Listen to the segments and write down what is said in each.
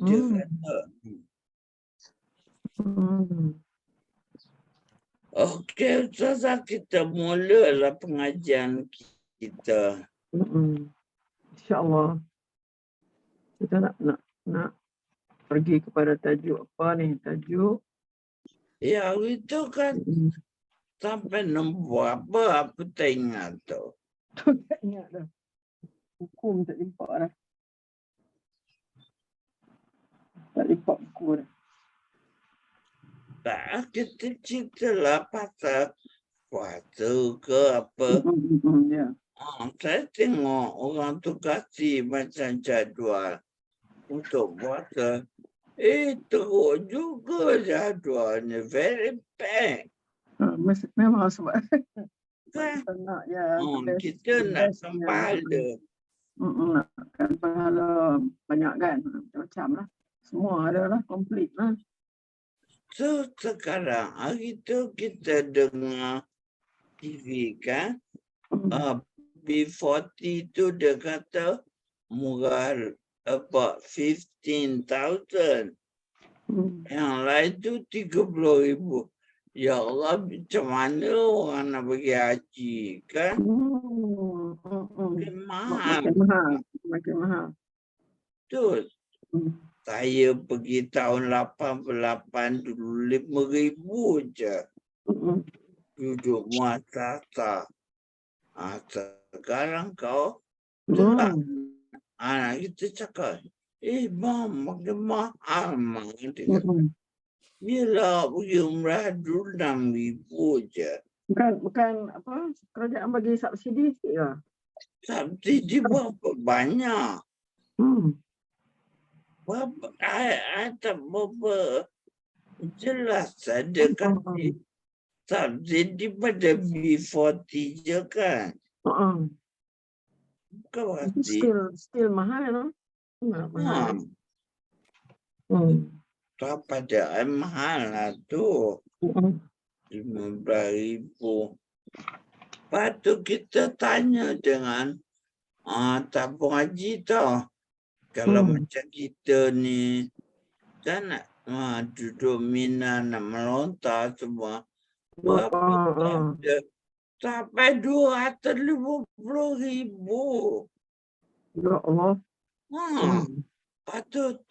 Dia kata, okey Ustazah, kita mulalah pengajian kita. InsyaAllah. Kita nak pergi kepada tajuk apa ni? Tajuk. Ya, itu kan sampai nombor apa tak ingat tu. Tak ingat dah. Hukum tak limpak dah. Tak limpak buku dah. Tak, kita ceritalah pasal puasa ke apa. Ya. Saya tengok orang tu kasih macam jadual untuk puasa. Teruk juga jadualnya. Very bad. Memang sebab Kan? kita nak yang Kita nak kembali. Nakkan pahala banyak kan. Macam-macam lah. Semua adalah komplit lah. So sekarang hari tu kita dengar TV kan. B40 tu dia kata murah about 15,000. Yang lain tu 30,000. Ya Allah, macam mana orang nak pergi haji kan? Makin mahal. Makin mahal. Betul. Saya pergi tahun 88 dulu 5,000 je. Duduk muasasa. Sekarang kau telah. Kita cakap, Mam, makin mahal. Yelah, pergi umrah dulu 6,000 je. Bukan apa, kerajaan bagi subsidi sikit ke? Subsidi berapa banyak? Ada berapa? Jelas ada kasih subsidi pada B40 je kan? Bukan pasti. Still mahal lah. Mahal. Tak pada mahal lah tu. 15,000. Lepas tu kita tanya dengan tabung haji tau. Kalau macam kita ni kan duduk Mina nak melontar semua. Berapa dia? Sampai 250,000. Ya Allah. Lepas tu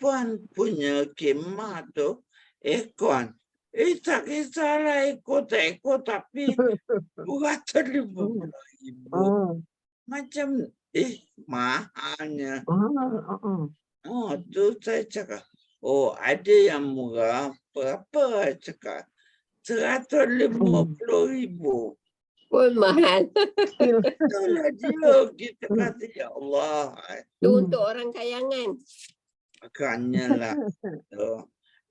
puan punya kemah tu aircon. Tak kisahlah ikut tak ikut tapi 250,000. Macam mahalnya. Tu saya cakap. Ada yang murah. Berapa cakap? 150,000. Pun mahal. Itulah dia. Kita kata ya Allah. Itu untuk orang kayangan. Makanya lah.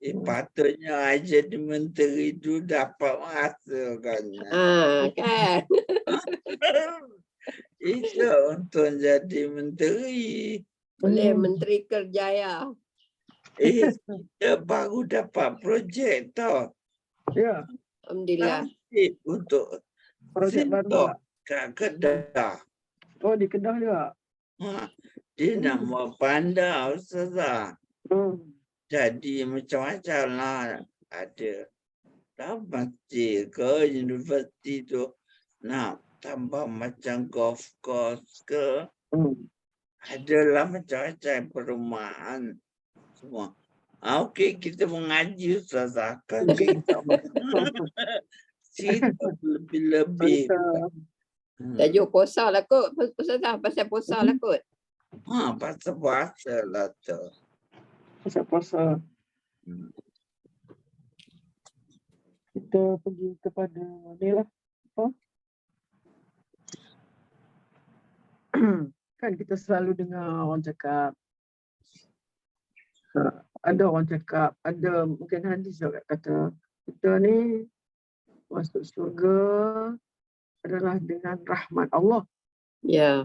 Patutnya aja di menteri itu dapat masa kan. Kan. Itu untuk jadi menteri. Boleh Menteri Kerjaya. Kita baru dapat projek tau. Ya. Alhamdulillah. Untuk projek baru kat Kedah. Di Kedah juga. Dia nak buat bandar Ustazah. Jadi macam-macam lah. Ada masjid ke universiti tu nak tambah macam golf course ke. Adalah macam-macam perumahan semua. Okey, kita mengaji Ustazah. Situ lebih-lebih. Tajuk puasa lah kot. Ustazah pasal puasa lah kot. Pasal puasa lah tu. Pasal puasa. Kita pergi kepada ni lah. Apa? Kan kita selalu dengar orang cakap. Ada orang cakap, ada mungkin hadis juga kata, kita ni masuk surga adalah dengan rahmat Allah. Ya.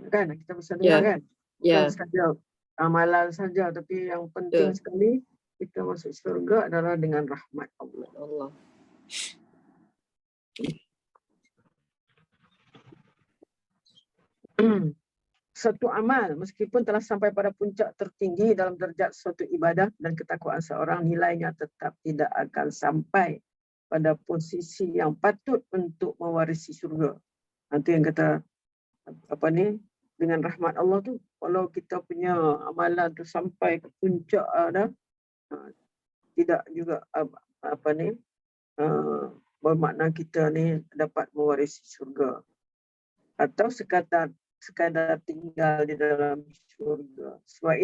Kan kita bisa dengar kan? Ya. Bukan saja amalan saja, tapi yang penting sekali kita masuk surga adalah dengan rahmat Allah. satu amal meskipun telah sampai pada puncak tertinggi dalam derajat suatu ibadah dan ketakwaan seorang, nilainya tetap tidak akan sampai pada posisi yang patut untuk mewarisi syurga. Itu yang kata apa ni, dengan rahmat Allah tu, kalau kita punya amalan tu sampai ke puncak dah, tidak juga apa ni, bermakna kita ni dapat mewarisi syurga atau sekadar tinggal di dalam syurga. Sebab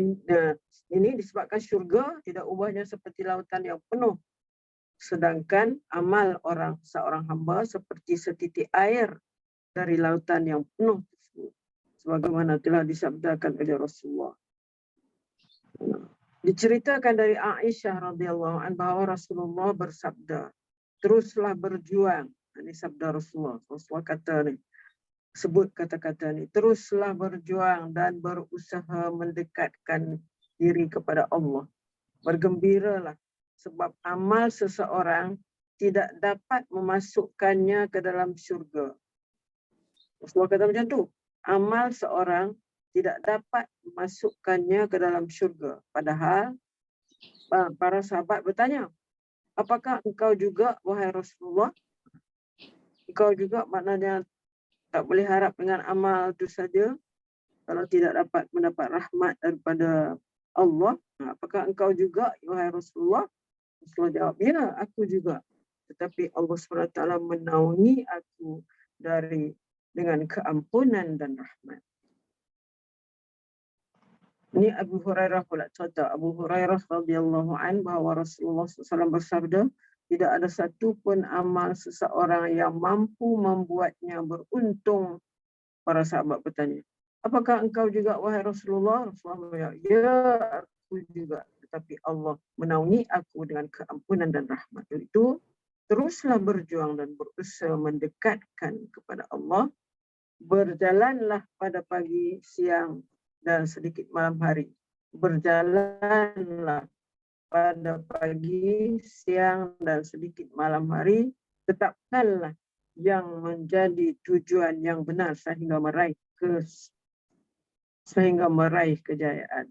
ini disebabkan syurga tidak ubahnya seperti lautan yang penuh, sedangkan amal seorang hamba seperti setitik air dari lautan yang penuh tersebut, sebagaimana telah disabdakan oleh Rasulullah. Diceritakan dari Aisyah radhiyallahu anha bahawa Rasulullah bersabda, teruslah berjuang. Ini sabda Rasulullah. Rasulullah kata ni, sebut kata-kata ni, teruslah berjuang dan berusaha mendekatkan diri kepada Allah. Bergembiralah sebab amal seseorang tidak dapat memasukkannya ke dalam syurga. Rasulullah kata macam tu. Amal seorang tidak dapat memasukkannya ke dalam syurga. Padahal para sahabat bertanya, apakah engkau juga, wahai Rasulullah? Engkau juga maknanya tak boleh harap dengan amal itu saja kalau tidak dapat mendapat rahmat daripada Allah. Apakah engkau juga, wahai Rasulullah? Rasulullah jawab, ya, aku juga. Tetapi Allah SWT menaungi aku dengan keampunan dan rahmat. Ini Abu Hurairah pula cerita. Abu Hurairah radhiyallahu anhu bahawa Rasulullah SAW bersabda, tidak ada satu pun amal seseorang yang mampu membuatnya beruntung. Para sahabat bertanya, apakah engkau juga, wahai Rasulullah? Rasulullah berkata, ya, aku juga. Tetapi Allah menaungi aku dengan keampunan dan rahmat. Itu teruslah berjuang dan berusaha mendekatkan kepada Allah. Berjalanlah pada pagi, siang, dan sedikit malam hari. Berjalanlah pada pagi, siang, dan sedikit malam hari. Tetapkanlah yang menjadi tujuan yang benar sehingga meraih kejayaan.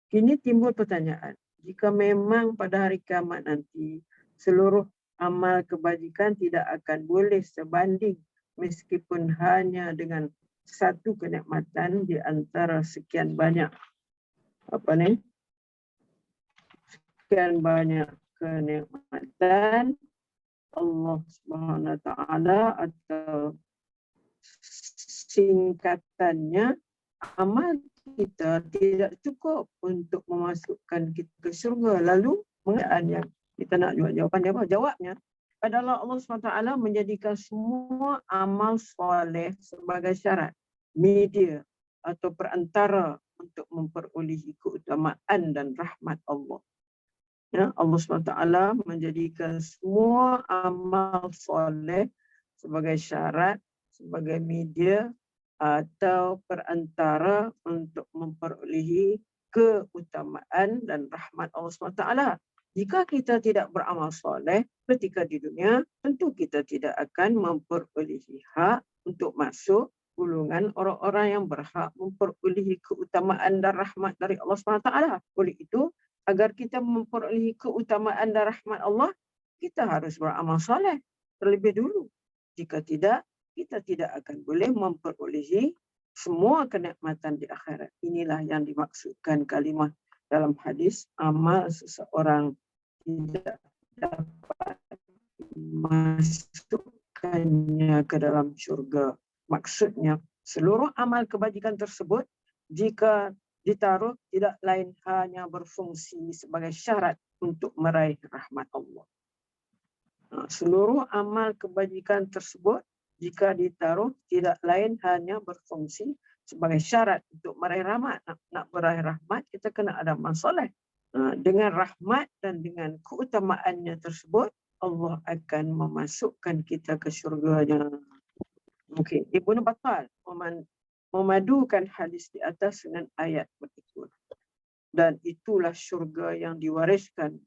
Kini timbul pertanyaan, jika memang pada hari kiamat nanti seluruh amal kebajikan tidak akan boleh sebanding meskipun hanya dengan satu kenikmatan di antara sekian banyak kenikmatan Allah Subhanahu Wa Taala, atau singkatannya, amal kita tidak cukup untuk memasukkan kita ke syurga. Lalu mengenai yang kita nak jawapannya apa? Jawabnya adalah Allah SWT menjadikan semua amal soleh sebagai syarat, media atau perantara untuk memperolehi keutamaan dan rahmat Allah. Ya, Allah SWT menjadikan semua amal soleh sebagai syarat, sebagai media atau perantara untuk memperolehi keutamaan dan rahmat Allah SWT. Jika kita tidak beramal soleh ketika di dunia, tentu kita tidak akan memperolehi hak untuk masuk golongan orang-orang yang berhak memperolehi keutamaan dan rahmat dari Allah SWT. Oleh itu, agar kita memperolehi keutamaan dan rahmat Allah, kita harus beramal soleh terlebih dulu. Jika tidak, kita tidak akan boleh memperolehi semua kenikmatan di akhirat. Inilah yang dimaksudkan kalimah dalam hadis, amal seseorang tidak dapat masukkannya ke dalam syurga. Maksudnya, seluruh amal kebajikan tersebut jika ditaruh tidak lain hanya berfungsi sebagai syarat untuk meraih rahmat Allah. Seluruh amal kebajikan tersebut jika ditaruh tidak lain hanya berfungsi sebagai syarat untuk meraih rahmat. Nak meraih rahmat, kita kena ada amal soleh. Dengan rahmat dan dengan keutamaannya tersebut, Allah akan memasukkan kita ke syurganya. Okey, Ibnu Battal memadukan hadis di atas dengan ayat berikut. Dan itulah syurga yang diwariskan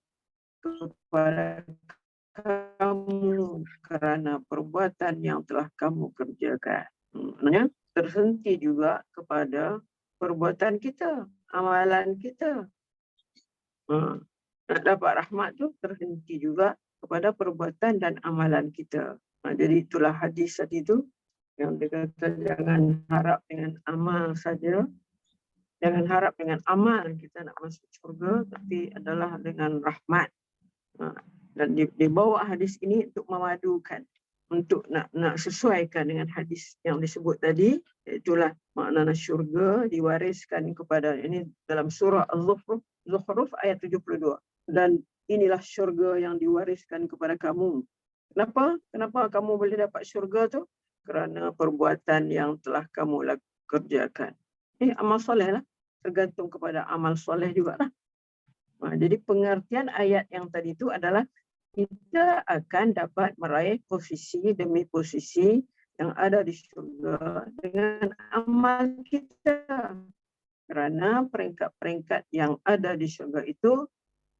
kepada kamu kerana perbuatan yang telah kamu kerjakan. Maksudnya, terhenti juga kepada perbuatan kita, amalan kita. Nak dapat rahmat tu terhenti juga kepada perbuatan dan amalan kita. Jadi itulah hadis tadi tu yang dikata jangan harap dengan amal saja. Jangan harap dengan amal kita nak masuk syurga, tapi adalah dengan rahmat. Dan di bawah hadis ini untuk memadukan, untuk nak sesuaikan dengan hadis yang disebut tadi, itulah makna syurga diwariskan kepada, ini dalam surah Al-Zukhruf ayat 72. Dan inilah syurga yang diwariskan kepada kamu. Kenapa kamu boleh dapat syurga tu? Kerana perbuatan yang telah kamu kerjakan. Amal soleh lah. Tergantung kepada amal soleh jugalah. Jadi pengertian ayat yang tadi itu adalah kita akan dapat meraih posisi demi posisi yang ada di syurga dengan amal kita. Kerana peringkat-peringkat yang ada di syurga itu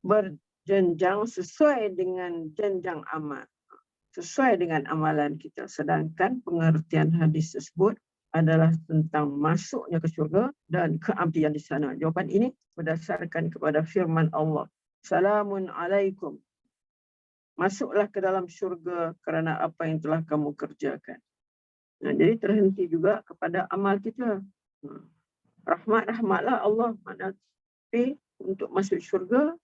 berjenjang sesuai dengan jenjang amal, sesuai dengan amalan kita. Sedangkan pengertian hadis tersebut adalah tentang masuknya ke syurga dan keabdian di sana. Jawapan ini berdasarkan kepada firman Allah. Salamun alaikum. Masuklah ke dalam syurga kerana apa yang telah kamu kerjakan. Jadi terhenti juga kepada amal kita. Rahmatlah Allah. Tapi untuk masuk syurga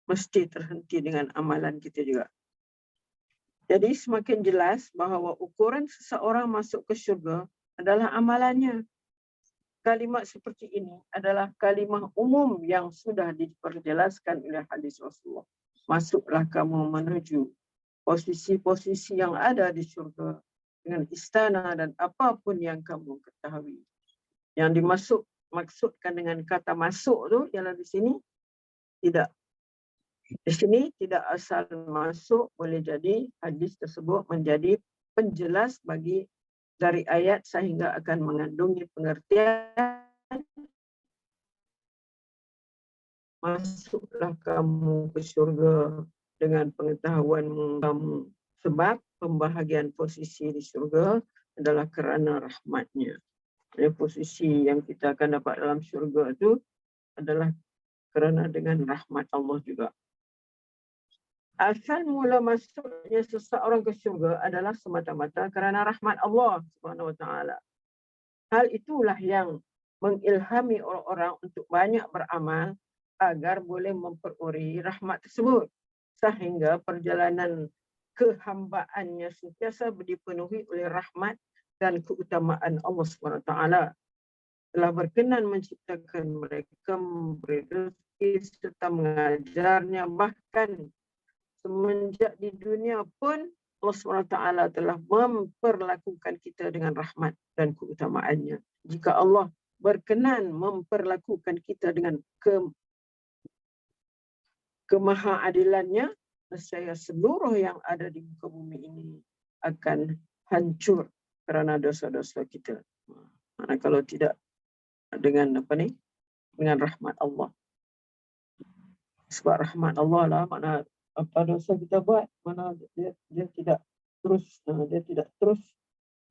mesti terhenti dengan amalan kita juga. Jadi semakin jelas bahawa ukuran seseorang masuk ke syurga adalah amalannya. Kalimat seperti ini adalah kalimah umum yang sudah diperjelaskan oleh hadis Rasulullah. Masuklah kamu menuju posisi-posisi yang ada di syurga dengan istana dan apapun yang kamu ketahui. Yang dimaksudkan dengan kata masuk tu ialah di sini tidak. Di sini tidak asal masuk, boleh jadi hadis tersebut menjadi penjelas dari ayat sehingga akan mengandungi pengertian masuklah kamu ke syurga dengan pengetahuanmu kamu. Sebab pembahagian posisi di syurga adalah kerana rahmatnya. Jadi posisi yang kita akan dapat dalam syurga itu adalah kerana dengan rahmat Allah juga. Asal mula masuknya seseorang ke syurga adalah semata-mata kerana rahmat Allah Subhanahu Wa Taala. Hal itulah yang mengilhami orang-orang untuk banyak beramal agar boleh memperoleh rahmat tersebut. Sehingga perjalanan kehambaannya sentiasa dipenuhi oleh rahmat dan keutamaan Allah Subhanahu Wa Taala. Telah berkenan menciptakan mereka, memberi rezeki serta mengajarnya, bahkan semenjak di dunia pun Allah SWT telah memperlakukan kita dengan rahmat dan keutamaannya. Jika Allah berkenan memperlakukan kita dengan kemahaadilannya, nescaya seluruh yang ada di muka bumi ini akan hancur kerana dosa-dosa kita. Mana kalau tidak dengan dengan rahmat Allah. Sebab rahmat Allah lah, mana apa dosa kita buat, mana dia tidak terus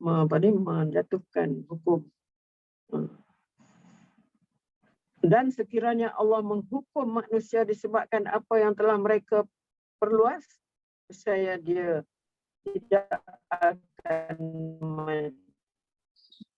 menjatuhkan hukum. Dan sekiranya Allah menghukum manusia disebabkan apa yang telah mereka perluas, saya dia tidak akan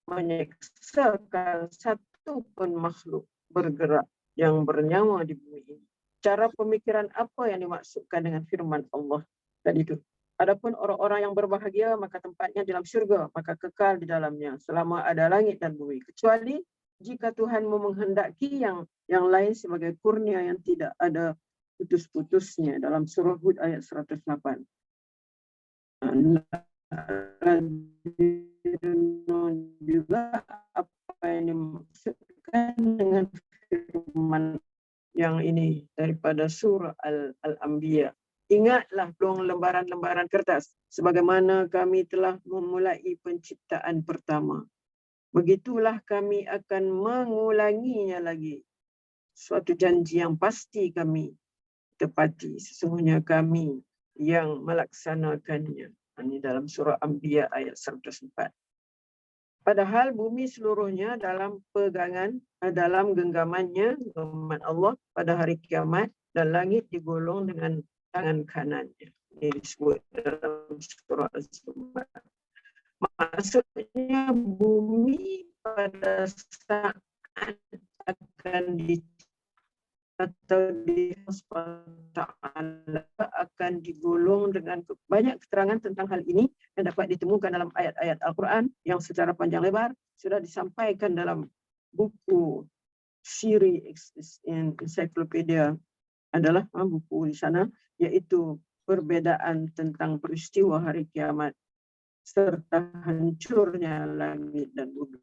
menyeksakan satu pun makhluk bergerak yang bernyawa di bumi ini. Cara pemikiran apa yang dimaksudkan dengan firman Allah tadi itu. Adapun orang-orang yang berbahagia, maka tempatnya dalam syurga, maka kekal di dalamnya selama ada langit dan bumi. Kecuali jika Tuhanmu menghendaki yang lain sebagai kurnia yang tidak ada putus-putusnya dalam surah Hud ayat 108. Juga apa yang dimaksudkan dengan firman yang ini daripada surah Al-Anbiya. Ingatlah peluang lembaran-lembaran kertas sebagaimana kami telah memulai penciptaan pertama. Begitulah kami akan mengulanginya lagi. Suatu janji yang pasti kami tepati. Sesungguhnya kami yang melaksanakannya. Ini dalam surah Anbiya ayat 104. Padahal bumi seluruhnya dalam dalam genggaman Allah pada hari kiamat, dan langit digolong dengan tangan kanannya. Ini disebut dalam surah Az-Zumar. Maksudnya bumi pada saat akan atau akan digolong dengan banyak keterangan tentang hal ini yang dapat ditemukan dalam ayat-ayat Al-Quran yang secara panjang lebar sudah disampaikan dalam buku Siri Encyclopedia, adalah buku di sana, yaitu perbedaan tentang peristiwa hari kiamat serta hancurnya langit dan bumi.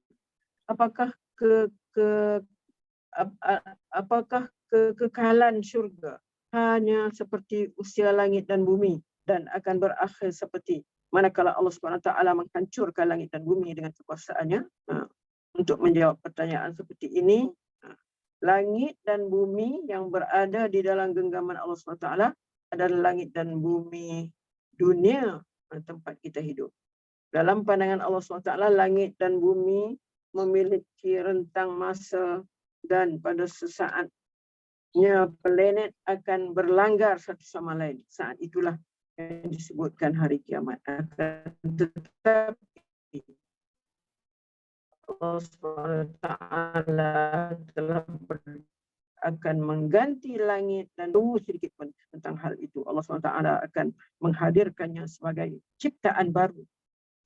Apakah kekekalan syurga hanya seperti usia langit dan bumi dan akan berakhir seperti manakala Allah SWT menghancurkan langit dan bumi dengan kekuasaannya? Untuk menjawab pertanyaan seperti ini, langit dan bumi yang berada di dalam genggaman Allah SWT adalah langit dan bumi dunia tempat kita hidup. Dalam pandangan Allah SWT, langit dan bumi memiliki rentang masa dan pada sesaatnya planet akan berlanggar satu sama lain. Saat itulah yang disebutkan hari kiamat. Akan tetapi Allah SWT telah akan mengganti langit dan bumi sedikit pun tentang hal itu. Allah SWT akan menghadirkannya sebagai ciptaan baru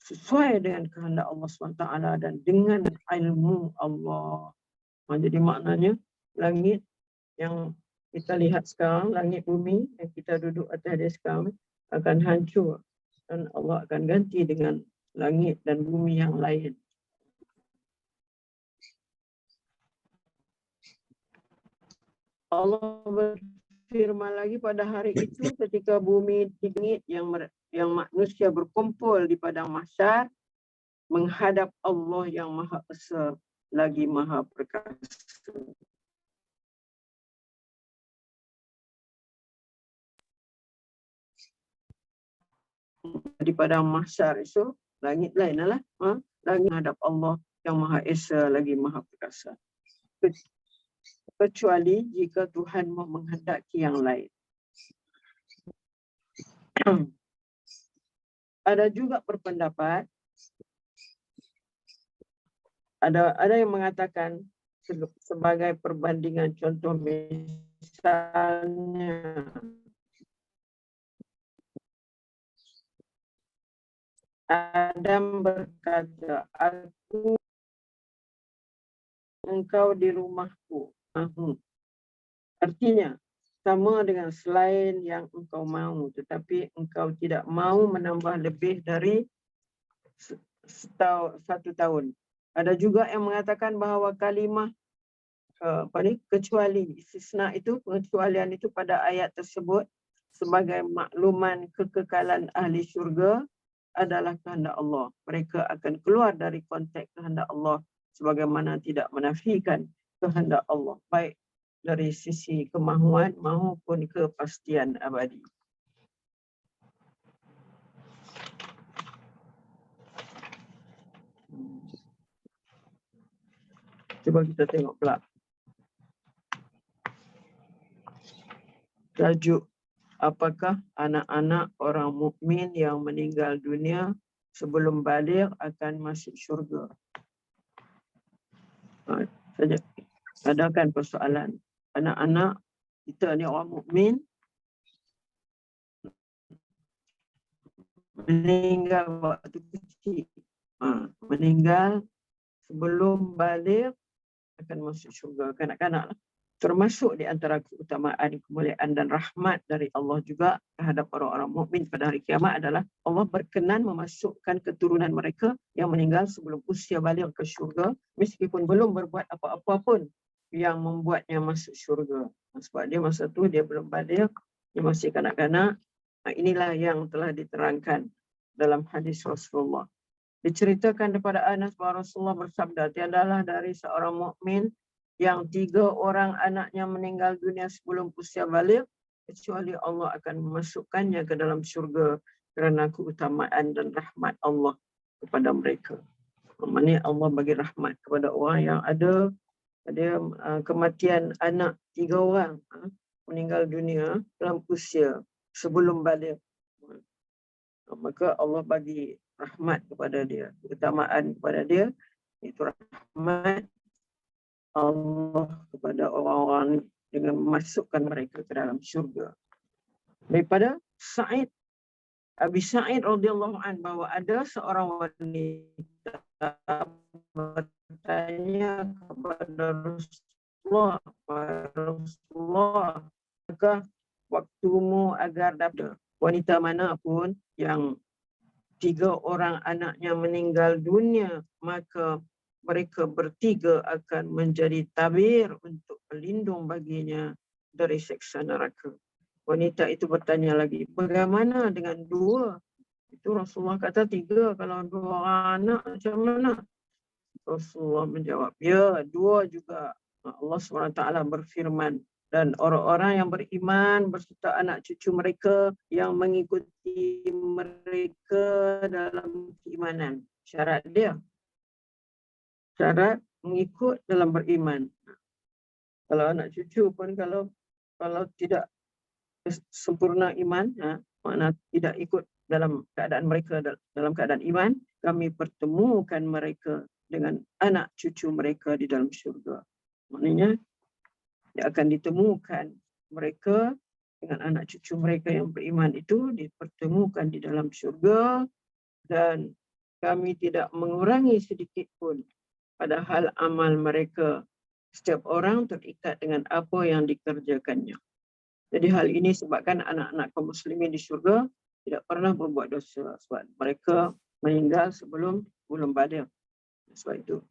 sesuai dengan kehendak Allah SWT dan dengan ilmu Allah. Jadi maknanya langit yang kita lihat sekarang, langit bumi yang kita duduk atas dia sekarang akan hancur dan Allah akan ganti dengan langit dan bumi yang lain. Allah berfirman lagi, pada hari itu ketika bumi langit yang manusia berkumpul di padang mahsyar menghadap Allah yang Maha Esa lagi Maha Perkasa. Di padang mahsyar itu langit lain adalah lagi menghadap Allah yang Maha Esa lagi Maha Perkasa. Kecuali jika Tuhan mau menghendaki yang lain. Ada juga berpendapat, ada yang mengatakan sebagai perbandingan contoh, misalnya Adam berkata, engkau di rumahku. Artinya sama dengan selain yang engkau mau, tetapi engkau tidak mau menambah lebih dari 1 tahun. Ada juga yang mengatakan bahawa kalimah kecuali, istisna itu, pengecualian itu pada ayat tersebut sebagai makluman kekekalan ahli syurga adalah kehendak Allah. Mereka akan keluar dari konteks kehendak Allah sebagaimana tidak menafikan kehendak Allah, baik dari sisi kemahuan maupun kepastian abadi. Cuba kita tengok pula tajuk, apakah anak-anak orang mukmin yang meninggal dunia sebelum baligh akan masuk syurga? Saja adakan persoalan, anak-anak kita ni orang mukmin meninggal waktu kecil, meninggal sebelum baligh akan masuk syurga. Kanak-kanak termasuk di antara keutamaan, kemuliaan dan rahmat dari Allah juga terhadap orang-orang mukmin pada hari kiamat adalah Allah berkenan memasukkan keturunan mereka yang meninggal sebelum usia baligh ke syurga meskipun belum berbuat apa-apa pun yang membuatnya masuk syurga. Sebab dia masa tu dia belum baligh, dia masih kanak-kanak. Inilah yang telah diterangkan dalam hadis Rasulullah. Diceritakan daripada Anas bahawa Rasulullah bersabda, tiadalah dari seorang mukmin yang 3 orang anaknya meninggal dunia sebelum usia baligh kecuali Allah akan memasukkannya ke dalam syurga kerana keutamaan dan rahmat Allah kepada mereka. Maksudnya Allah bagi rahmat kepada orang yang ada kematian anak 3 orang meninggal dunia dalam usia sebelum balik. Maka Allah bagi rahmat kepada dia, keutamaan kepada dia, itu rahmat Allah kepada orang-orang dengan memasukkan mereka ke dalam syurga. Daripada Abi Sa'id radhiyallahu an, bahawa ada seorang wanita bertanya kepada Rasulullah, apakah waktumu agar dapat wanita mana pun yang 3 orang anaknya meninggal dunia, maka mereka bertiga akan menjadi tabir untuk pelindung baginya dari siksa neraka. Wanita itu bertanya lagi, bagaimana dengan 2? Itu Rasulullah kata 3, kalau 2 orang anak macam mana? Rasulullah menjawab, ya 2 juga. Allah SWT berfirman, dan orang-orang yang beriman berserta anak cucu mereka yang mengikuti mereka dalam keimanan. Syarat dia, syarat mengikut dalam beriman. Kalau anak cucu pun kalau tidak sempurna iman, makna tidak ikut dalam keadaan mereka dalam keadaan iman, kami pertemukan mereka dengan anak cucu mereka di dalam syurga. Maknanya dia akan ditemukan mereka dengan anak cucu mereka yang beriman itu dipertemukan di dalam syurga, dan kami tidak mengurangi sedikit pun padahal amal mereka. Setiap orang terikat dengan apa yang dikerjakannya. Jadi hal ini sebabkan anak-anak kaum muslimin di syurga tidak pernah berbuat dosa sebab mereka meninggal sebelum baligh. Sebab itu.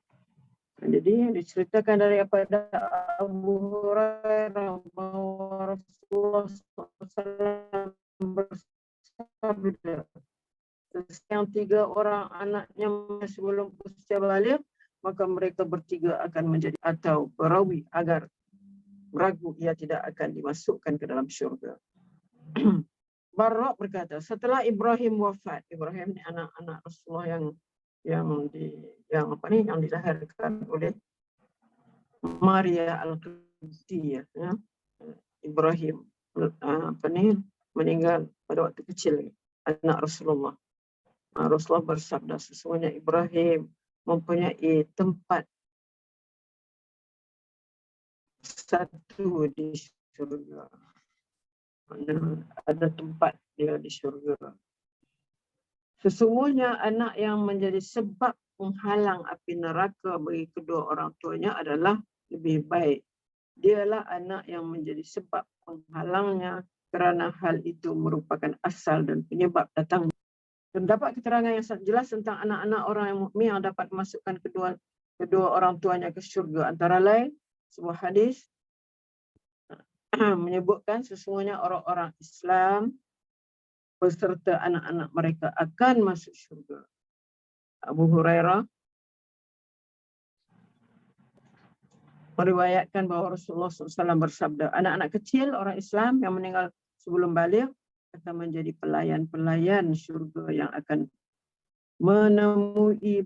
Jadi diceritakan daripada Abu Hurairah bahawa Rasulullah SAW bersabda, yang 3 orang anaknya sebelum usia baligh, maka mereka bertiga akan menjadi atau berawi agar ragu ia tidak akan dimasukkan ke dalam syurga. Barra berkata, setelah Ibrahim wafat, Ibrahim ni anak-anak Rasulullah yang dilahirkan oleh Maria Al-Qibtiyah, ya. Ibrahim meninggal pada waktu kecil, anak Rasulullah. Rasulullah bersabda, sesungguhnya Ibrahim mempunyai tempat satu di syurga. Ada tempat dia di syurga. Sesungguhnya anak yang menjadi sebab menghalang api neraka bagi kedua orang tuanya adalah lebih baik. Dialah anak yang menjadi sebab menghalangnya kerana hal itu merupakan asal dan penyebab datangnya. Terdapat keterangan yang sangat jelas tentang anak-anak orang yang mukmin yang dapat memasukkan kedua orang tuanya ke syurga. Antara lain, sebuah hadis menyebutkan sesungguhnya orang-orang Islam beserta anak-anak mereka akan masuk syurga. Abu Hurairah meriwayatkan bahawa Rasulullah SAW bersabda, anak-anak kecil orang Islam yang meninggal sebelum baligh akan menjadi pelayan-pelayan syurga yang akan menemui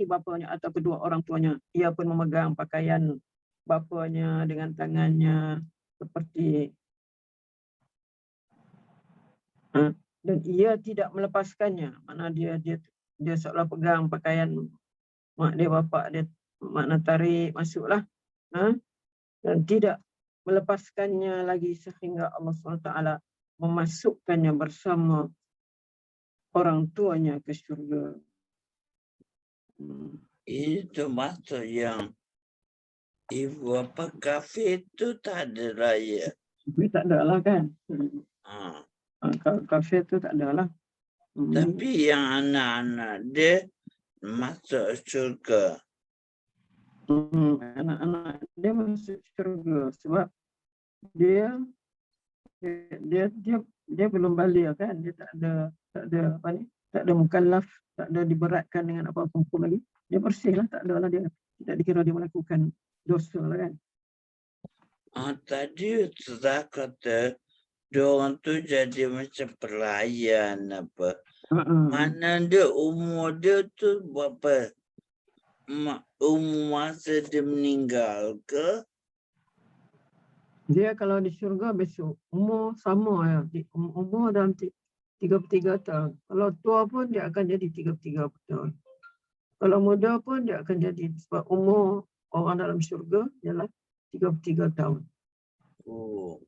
bapanya atau kedua orang tuanya. Ia pun memegang pakaian bapanya dengan tangannya seperti dan ia tidak melepaskannya. Mana dia seolah pegang pakaian mak dia, bapak dia, makna tarik masuklah, dan tidak melepaskannya lagi sehingga Allah SWT memasukkannya bersama orang tuanya ke syurga. Itu maksud yang ibu apa kafir itu tak ada raya. Tapi tak ada lah kan. Kafir tu tak ada lah. Tapi yang anak-anak dia masuk syurga. Anak-anak dia masuk syurga sebab dia belum baligh kan, dia tak ada mukallaf, tak ada diberatkan dengan apa-apa hukum lagi. Dia bersih lah, tak ada lah, dia tidak dikira dia melakukan dosa lah kan. Tadi Ustaz kata diorang tu jadi macam pelayan apa. Mana dia umur dia tu berapa? Umur masa dia meninggal ke? Dia kalau di syurga besok umur sama ya. Umur dalam 33 tahun. Kalau tua pun dia akan jadi 33 tahun. Kalau muda pun dia akan jadi, sebab umur orang dalam syurga ialah 33 tahun. Oh.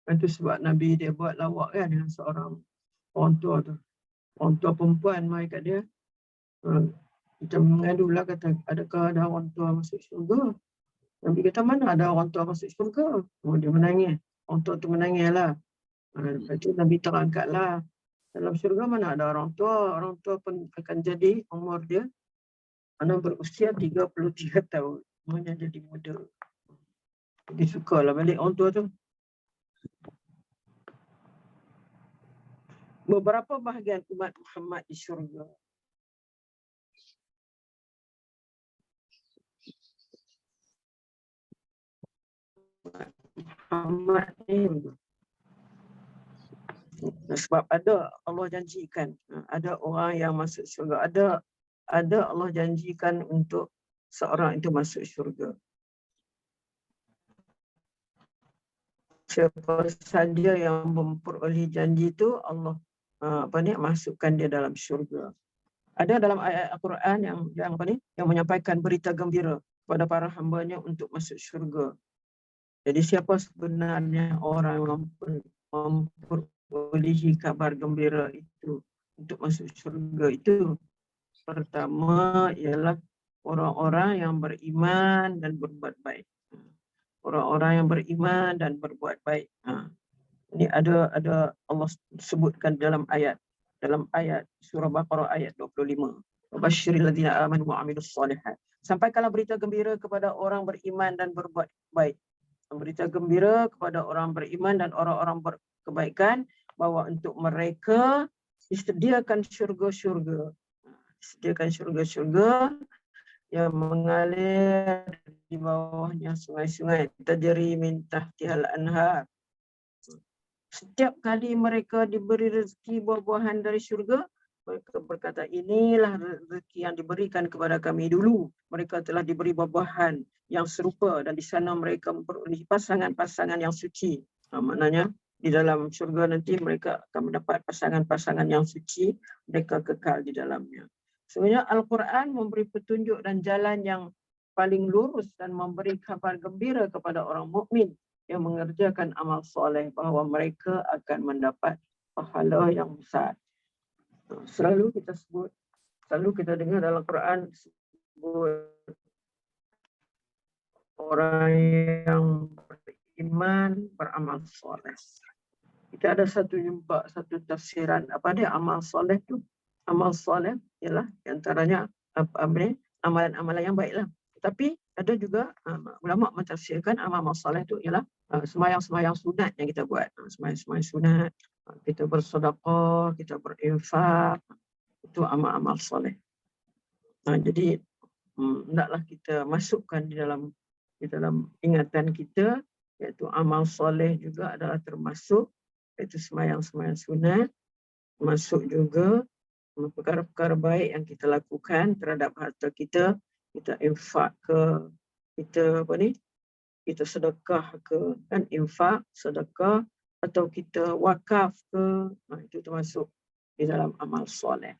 Itu sebab Nabi dia buat lawak kan dengan seorang orang tua tu. Orang tua perempuan mai kat dia. Kita mengadulah kata, adakah ada orang tua masuk syurga? Nabi kata, mana ada orang tua masuk syurga? Oh, dia menangis. Orang tua tu menangis lah. Lepas tu Nabi terangkatlah. Dalam syurga mana ada orang tua. Orang tua pun akan jadi umur dia. Mana berusia 33 tahun. Umurnya jadi muda. Jadi sukalah balik orang tua tu. Beberapa bahagian umat Muhammad di syurga. Muhammad ni sebab ada Allah janjikan ada orang yang masuk syurga, ada Allah janjikan untuk seorang itu masuk syurga. Siapa saja yang memperoleh janji itu Allah masukkan dia dalam syurga. Ada dalam ayat Al-Quran yang menyampaikan berita gembira kepada para hamba-Nya untuk masuk syurga. Jadi siapa sebenarnya orang yang memperolehi kabar gembira itu untuk masuk syurga itu? Pertama ialah orang-orang yang beriman dan berbuat baik. Orang-orang yang beriman dan berbuat baik. Ini ada Allah sebutkan dalam ayat surah Baqarah ayat 25. Wabasyiril ladzina amanu wa amilus solihat. Sampaikanlah berita gembira kepada orang beriman dan berbuat baik. Berita gembira kepada orang beriman dan orang-orang berkebaikan bahawa untuk mereka disediakan syurga-syurga. Disediakan syurga-syurga yang mengalir di bawahnya sungai-sungai. Tajri min tahtihal anhar. Setiap kali mereka diberi rezeki buah-buahan dari syurga, mereka berkata, inilah rezeki yang diberikan kepada kami dulu. Mereka telah diberi buah-buahan yang serupa dan di sana mereka memperoleh pasangan-pasangan yang suci. Maknanya di dalam syurga nanti mereka akan mendapat pasangan-pasangan yang suci, mereka kekal di dalamnya. Sebenarnya Al-Quran memberi petunjuk dan jalan yang paling lurus dan memberi kabar gembira kepada orang mukmin yang mengerjakan amal soleh bahawa mereka akan mendapat pahala yang besar. Selalu kita dengar dalam Quran sebut orang yang beriman beramal soleh. Kita ada satu tafsiran apa dia amal soleh tu. Amal soleh ialah antaranya amalan-amalan yang baiklah. Tapi ada juga ulama mentafsirkan amal soleh tu ialah sembahyang-sembahyang sunat yang kita buat. Sembahyang-sembahyang sunat, kita bersedekah, kita berinfak, itu amal-amal soleh. Jadi hendaklah kita masukkan di dalam ingatan kita, iaitu amal soleh juga adalah termasuk, iaitu sembahyang-sembahyang sunat, masuk juga perkara-perkara baik yang kita lakukan terhadap harta kita, kita infak ke, kita sedekah ke, kan infak, sedekah, atau kita wakaf ke, itu termasuk di dalam amal soleh.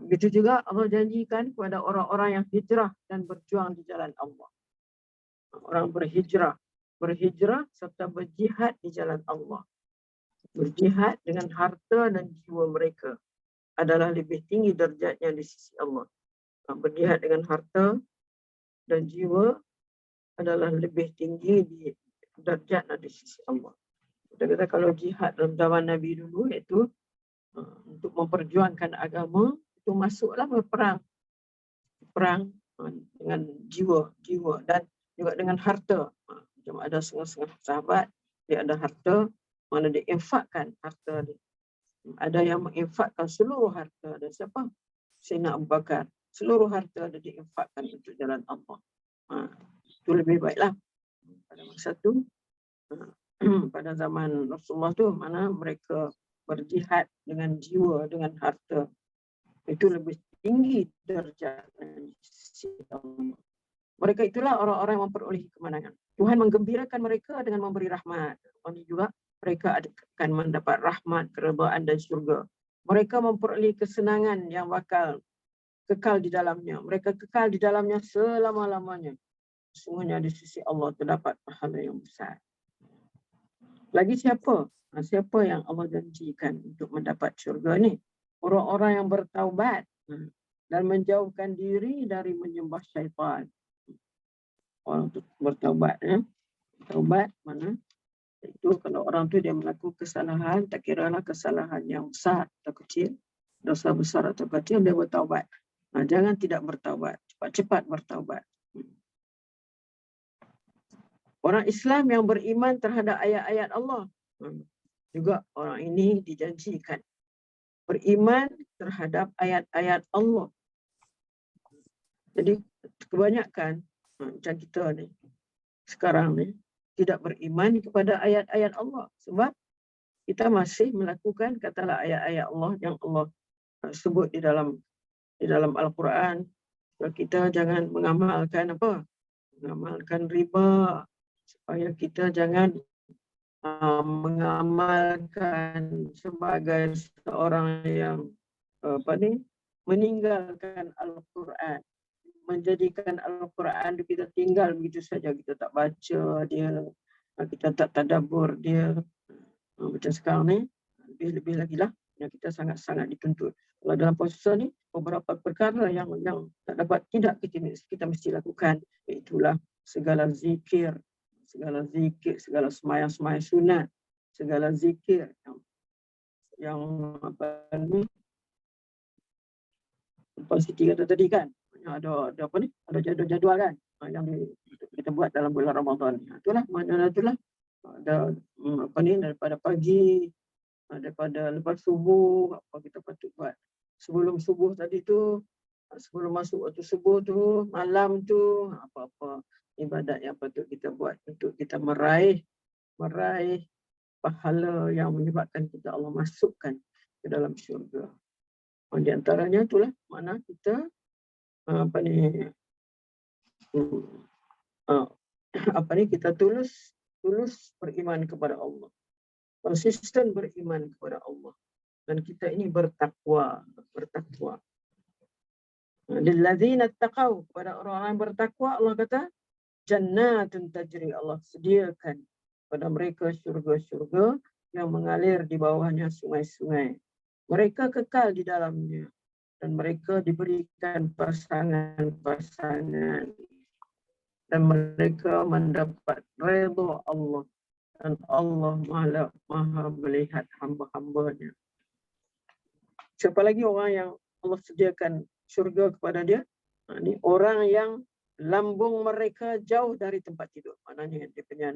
Begitu juga Allah janjikan kepada orang-orang yang hijrah dan berjuang di jalan Allah. Orang berhijrah serta berjihad di jalan Allah. Berjihad dengan harta dan jiwa mereka adalah lebih tinggi derajatnya di sisi Allah. Berjihad dengan harta dan jiwa adalah lebih tinggi di derajatnya di sisi Allah. Kita kata kalau jihad dalam zaman Nabi dulu iaitu untuk memperjuangkan agama, itu masuklah berperang dengan jiwa dan juga dengan harta. Macam ada setengah-setengah sahabat dia ada harta, mana dia infakkan harta dia. Ada yang menginfakkan seluruh harta. Dan siapa? Sayyidina Abu Bakar. Seluruh harta dia diinfakkan untuk jalan Allah. Itu lebih baiklah. Pada masa itu, pada zaman Rasulullah tu, mana mereka berjihad dengan jiwa, dengan harta, itu lebih tinggi derajatnya di sisi Allah. Mereka itulah orang-orang yang memperolehi kemenangan. Tuhan menggembirakan mereka dengan memberi rahmat. Ini juga mereka akan mendapat rahmat, keredaan dan syurga. Mereka memperolehi kesenangan yang bakal kekal di dalamnya. Mereka kekal di dalamnya selama-lamanya. Sesungguhnya di sisi Allah terdapat pahala yang besar. Lagi siapa? Siapa yang Allah janjikan untuk mendapat syurga ni? Orang-orang yang bertaubat dan menjauhkan diri dari menyembah syaitan. Orang tu bertaubat, taubat mana? Itu kalau orang tu dia melakukan kesalahan, tak kiralah kesalahan yang besar atau kecil, dosa besar atau kecil, dia bertaubat. Jangan tidak bertaubat, cepat-cepat bertaubat. Orang Islam yang beriman terhadap ayat-ayat Allah, juga orang ini dijanjikan beriman terhadap ayat-ayat Allah. Jadi kebanyakan macam kita ni sekarang ni tidak beriman kepada ayat-ayat Allah sebab kita masih melakukan katalah ayat-ayat Allah yang Allah sebut di dalam Al-Quran. Kita jangan mengamalkan apa? Mengamalkan riba, supaya kita jangan mengamalkan sebagai seorang yang meninggalkan Al-Quran, menjadikan Al-Quran kita tinggal begitu saja, kita tak baca dia, kita tak tadabbur dia. Macam sekarang ni lebih-lebih lagi lah yang kita sangat-sangat dituntut. Kalau dalam puasa ni beberapa perkara yang tak dapat tidak kita mesti lakukan, itulah segala zikir, segala sembahyang sunat, segala zikir yang apa ni? Lepas Siti kata tadi kan, ada apa ni? Ada jadual kan yang kita buat dalam bulan Ramadan. Itulah maknanya itulah ada apa ni, daripada pagi, daripada lepas subuh apa kita patut buat. Sebelum subuh tadi tu, sebelum masuk waktu subuh tu, malam tu, apa-apa ibadat yang patut kita buat untuk kita meraih pahala yang menyebabkan kita Allah masukkan ke dalam syurga. Di antaranya itulah mana kita kita tulus beriman kepada Allah, konsisten beriman kepada Allah, dan kita ini bertakwa. Lilladzina taqaw, kepada orang-orang yang bertakwa Allah kata jannatun tajri, Allah sediakan pada mereka syurga-syurga yang mengalir di bawahnya sungai-sungai. Mereka kekal di dalamnya dan mereka diberikan pasangan-pasangan dan mereka mendapat redha Allah, dan Allah maha melihat hamba-hambanya. Siapa lagi orang yang Allah sediakan syurga kepada dia? Ini orang yang lambung mereka jauh dari tempat tidur. Maknanya dia punya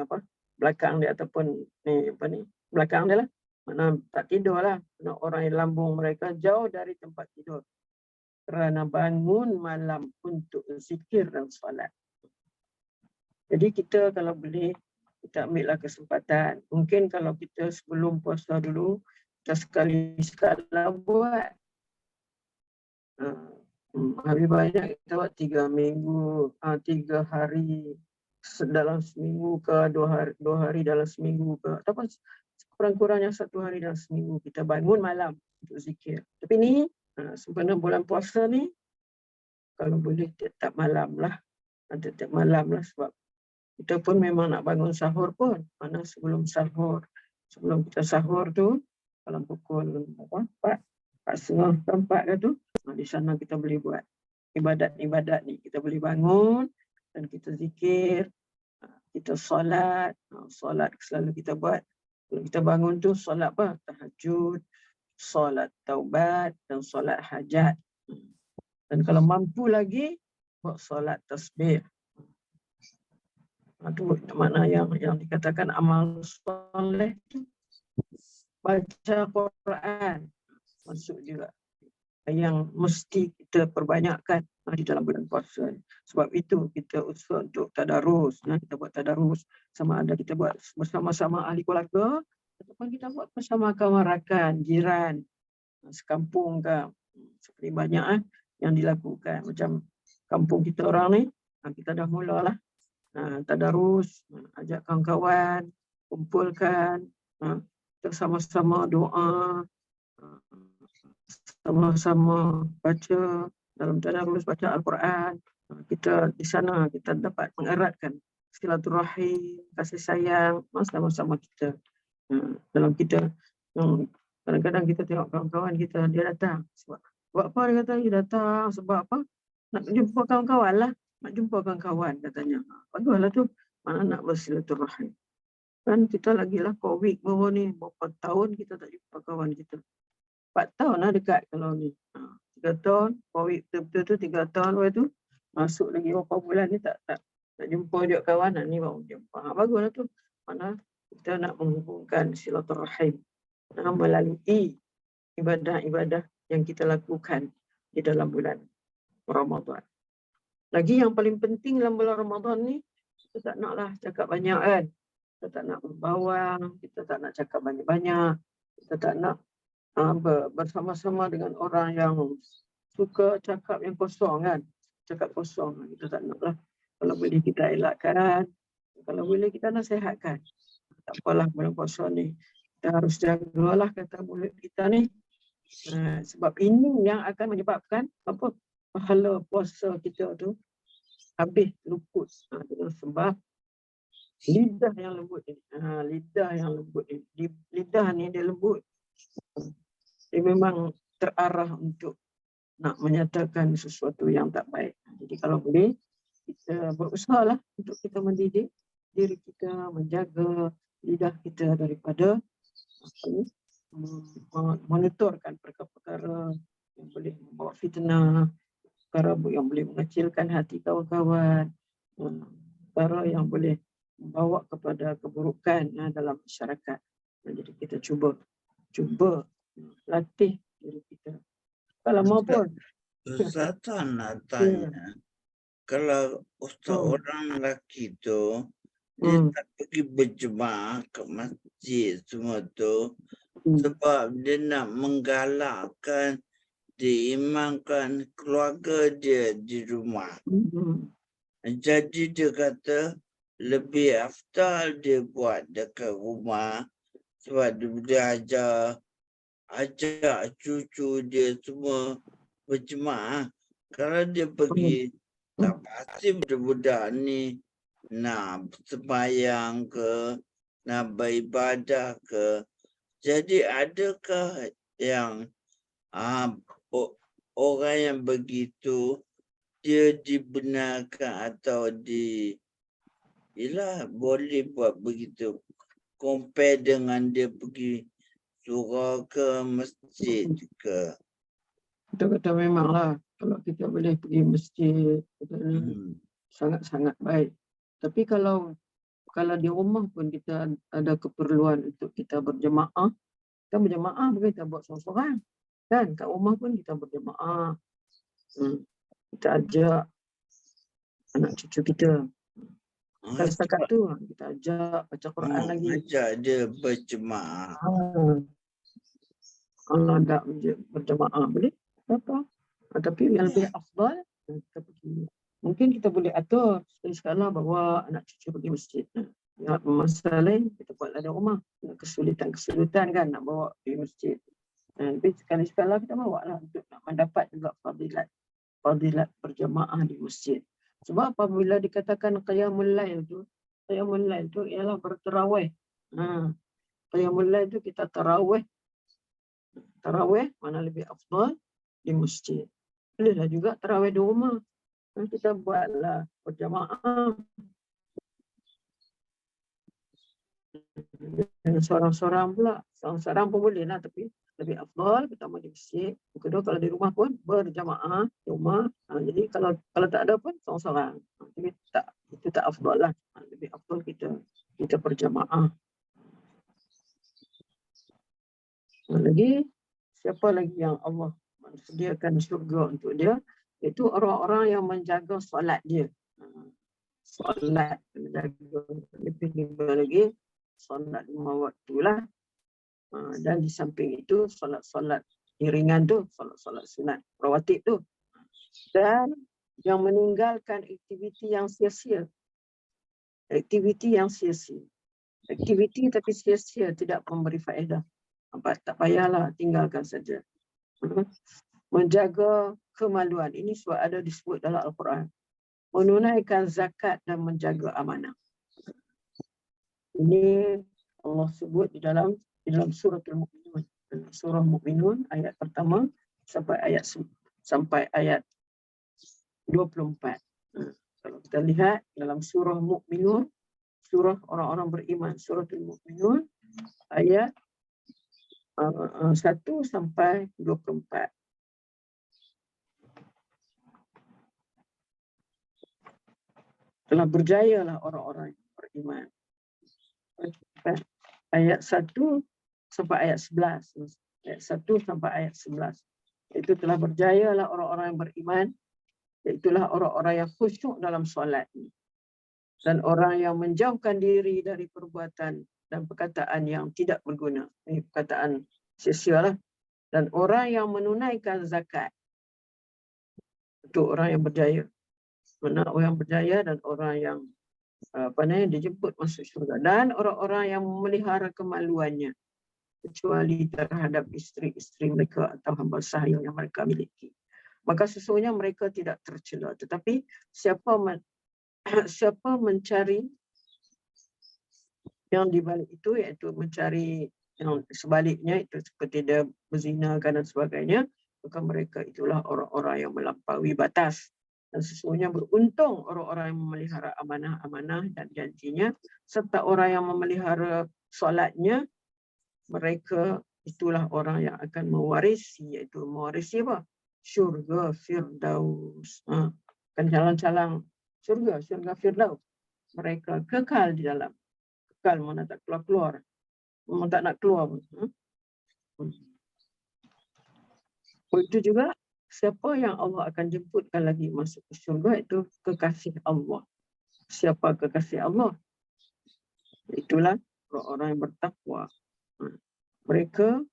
apa? Belakang dia ataupun belakang dia lah. Mana tak tidur lah. Orang yang lambung mereka jauh dari tempat tidur kerana bangun malam untuk zikir dan solat. Jadi kita kalau boleh, kita ambillah kesempatan. Mungkin kalau kita sebelum puasa dulu, kita sekali-sekala buat. Lebih banyak kita buat 3 minggu, 3 hari dalam seminggu ke, 2 hari dalam seminggu ke, ataupun kurang-kurangnya 1 hari dalam seminggu kita bangun malam untuk zikir. Tapi ni sempena bulan puasa ni, kalau boleh tiap malam lah, sebab kita pun memang nak bangun sahur pun. Mana sebelum kita sahur tu, dalam pukul 4:30 ke tu, di sana kita boleh buat ibadat ni. Kita boleh bangun dan kita zikir, kita solat selalu kita buat. Kalau kita bangun tu solat apa? Tahajud, solat taubat dan solat hajat. Dan kalau mampu lagi, buat solat tasbih. Itu mana yang dikatakan amal soleh tu, baca Quran masuk juga yang mesti kita perbanyakkan di dalam bulan puasa. Sebab itu kita usaha untuk tadarus. Kita buat tadarus, sama ada kita buat bersama-sama ahli keluarga ataupun kita buat bersama kawan rakan, jiran, sekampung ke. Seperti banyak yang dilakukan. Macam kampung kita orang ni, kita dah mulalah tadarus, ajak kawan-kawan, kumpulkan, kita sama-sama doa, sama-sama baca dalam tadarus, baca Al-Quran. Kita di sana kita dapat mengeratkan silaturahim, kasih sayang sama-sama kita. Dalam kita kadang-kadang kita tengok kawan-kawan kita, dia datang sebab apa dia kata dia datang sebab apa? Nak jumpa kawan-kawan lah, nak jumpa kawan-kawan katanya. Baguslah tu, mana nak bersilaturahim. Kan kita lagilah COVID baru ni, berapa tahun kita tak jumpa kawan kita. 4 tahun lah dekat kalau ni. 3 tahun, COVID betul-betul tu 3 tahun lepas tu, masuk lagi berapa bulan ni tak jumpa dia kawan, ni baru jumpa. Baguslah tu, mana kita nak menghubungkan silaturahim melalui ibadah-ibadah yang kita lakukan di dalam bulan Ramadan. Lagi yang paling penting dalam bulan Ramadan ni, kita tak naklah cakap banyak kan. Kita tak nak berbawang, kita tak nak cakap banyak-banyak, kita tak nak bersama-sama dengan orang yang suka cakap yang kosong kan. Cakap kosong, kita tak naklah. Kalau boleh kita elakkan, kalau boleh kita nasihatkan. Tak apalah bulan puasa ni, kita harus jagalah kata mulut kita ni. Sebab ini yang akan menyebabkan apa pahala puasa kita tu habis luput dengan sebab lidah yang lembut ni. Lidah yang lembut ni. Lidah ni dia lembut. Dia memang terarah untuk nak menyatakan sesuatu yang tak baik. Jadi kalau boleh kita berusahalah untuk kita mendidik diri kita, menjaga lidah kita daripada menuturkan perkara-perkara yang boleh membawa fitnah, perkara yang boleh mengecilkan hati kawan-kawan, perkara yang boleh membawa kepada keburukan dalam masyarakat. Jadi kita cuba latih diri kita. Kalau maupun Ustaz nak tanya, kalau orang lelaki tu dia tak pergi berjemaah ke masjid semua tu, sebab dia nak menggalakkan, diimamkan keluarga dia di rumah. Jadi dia kata lebih afdal dia buat dekat rumah sebab dia ajak cucu dia semua berjemaah. Kalau dia pergi, tak pasti budak-budak ni nak sembahyang ke, nak beribadah ke. Jadi adakah yang orang yang begitu dia dibenarkan atau boleh buat begitu, compare dengan dia pergi surau ke masjid ke? Kita kata memanglah kalau kita boleh pergi masjid sangat-sangat baik. Tapi kalau di rumah pun kita ada keperluan untuk kita berjemaah, kita berjemaah bukan kita buat seorang-seorang. Kan kat rumah pun kita berjemaah. Kita ajak anak cucu kita. Bukan setakat tu, kita ajak baca Quran lagi. Ajak dia berjemaah. Kalau tak berjemaah boleh, apa? Tapi yang lebih afdal kita pergi. Mungkin kita boleh atur sekali-sekala bawa anak cucu pergi masjid. Masa lain kita buatlah di rumah. Kesulitan kan nak bawa pergi masjid. Tapi sekali-sekala kita bawa lah untuk nak mendapat juga fadilat berjemaah di masjid. Sebab apabila dikatakan qiyamul lail tu ialah bertarawih. Qiyamul lail tu kita tarawih mana lebih afdal di masjid. Bolehlah juga tarawih di rumah. Kita buatlah berjamaah. Seorang-seorang pula. Seorang-seorang pun boleh lah, tapi lebih afdal pertama di masjid. Kedua kalau di rumah pun berjamaah di rumah. Jadi kalau tak ada pun seorang-seorang. Tapi itu tak afdal lah. Lebih afdal kita berjamaah. Lagi siapa lagi yang Allah sediakan surga untuk dia? Itu orang-orang yang menjaga solat dia. Solat menjaga lebih lagi solat 5 waktu lah. Dan di samping itu solat-solat iringan tu, solat-solat sunat rawatib tu. Dan yang meninggalkan aktiviti yang sia-sia. Aktiviti yang sia-sia. Aktiviti tapi sia-sia, tidak memberi faedah. Tak payahlah, tinggalkan saja. Menjaga kemaluan. Ini sebab ada disebut dalam Al-Quran. Menunaikan zakat dan menjaga amanah. Ini Allah sebut di dalam surah Al-Mu'minun. Surah Mu'minun ayat pertama sampai ayat 24. Kalau kita lihat dalam surah Mu'minun, surah orang-orang beriman, surah Al-Mu'minun ayat 1 sampai 24. Telah berjayalah orang-orang yang beriman. Ayat 1 sampai ayat 11. Ayat 1 sampai ayat 11. Itu telah berjayalah orang-orang yang beriman. Itulah orang-orang yang khusyuk dalam solat. Dan orang yang menjauhkan diri dari perbuatan dan perkataan yang tidak berguna. Ini perkataan sia-sia lah. Dan orang yang menunaikan zakat. Itu orang yang berjaya. Mana orang yang berjaya dan orang yang dijemput masuk syurga. Dan orang-orang yang memelihara kemaluannya. Kecuali terhadap isteri-isteri mereka atau hamba sahaya yang mereka miliki. Maka sesungguhnya mereka tidak tercela. Tetapi siapa mencari yang di balik itu, iaitu mencari yang sebaliknya, itu seperti dia berzinakan dan sebagainya, maka mereka itulah orang-orang yang melampaui batas. Dan sesungguhnya beruntung orang-orang yang memelihara amanah-amanah dan janjinya, serta orang yang memelihara solatnya, mereka itulah orang yang akan mewarisi, iaitu mewarisi apa? Syurga Firdaus. Kan calang-calang syurga Firdaus. Mereka kekal di dalam. Kekal, mana tak keluar-keluar. Mana tak nak keluar. Itu juga, siapa yang Allah akan jemputkan lagi masuk ke syurga, itu kekasih Allah. Siapa kekasih Allah? Itulah orang-orang yang bertakwa. Mereka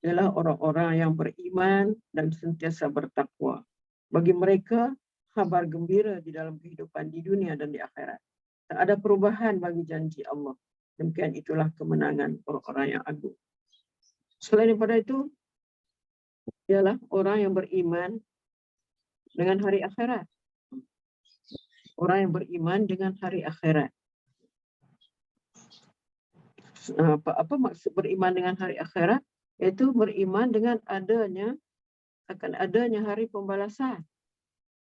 ialah orang-orang yang beriman dan sentiasa bertakwa. Bagi mereka, kabar gembira di dalam kehidupan di dunia dan di akhirat. Tak ada perubahan bagi janji Allah. Demikian itulah kemenangan orang-orang yang agung. Selain daripada itu, ialah orang yang beriman dengan hari akhirat. Orang yang beriman dengan hari akhirat. Apa maksud beriman dengan hari akhirat? Iaitu beriman dengan akan adanya hari pembalasan.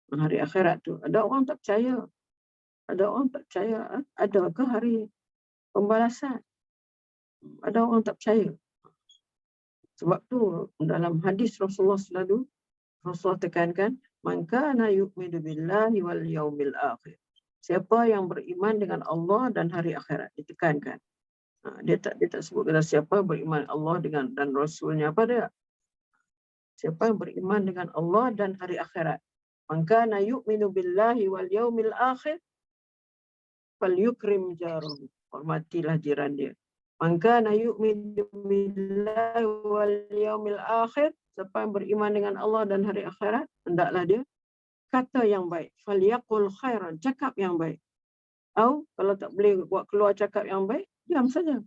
Hari akhirat tu. Ada orang tak percaya. Adakah hari pembalasan? Ada orang tak percaya. Sebab tu dalam hadis Rasulullah tekankan, man kana yu'minu billahi wal yaumil akhir. Siapa yang beriman dengan Allah dan hari akhirat, ditekankan. Dia tak sebut kata siapa beriman Allah dan Rasulnya, apa dia? Siapa yang beriman dengan Allah dan hari akhirat. Man kana yu'minu billahi wal yaumil akhir falyukrim jarahu. Hormatilah jiran dia. Man kana yu'minu billahi wal yaumil akhir, siapa yang beriman dengan Allah dan hari akhirat, hendaklah dia kata yang baik. Falyaqul khairan, cakap yang baik. Atau kalau tak boleh buat keluar cakap yang baik, diam saja.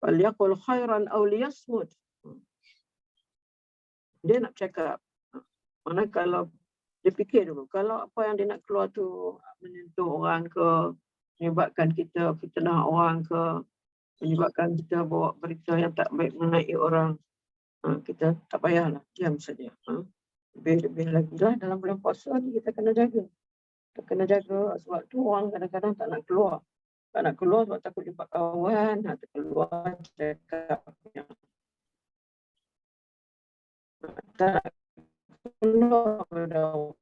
Falyaqul khairan aw liyasmut. Dia nak cakap. Mana kalau dia fikir dulu, kalau apa yang dia nak keluar tu menyentuh orang ke, menyebabkan kita fitnah orang ke, menyebabkan kita bawa berita yang tak baik mengenai orang, kita tak payahlah, diam saja. Lebih lagi lah dalam bulan puasa ni kita kena jaga. Kita kena jaga sebab tu orang kadang-kadang tak nak keluar. Tak nak keluar sebab takut jumpa kawan, tak keluar cakap yang tak keluar kalau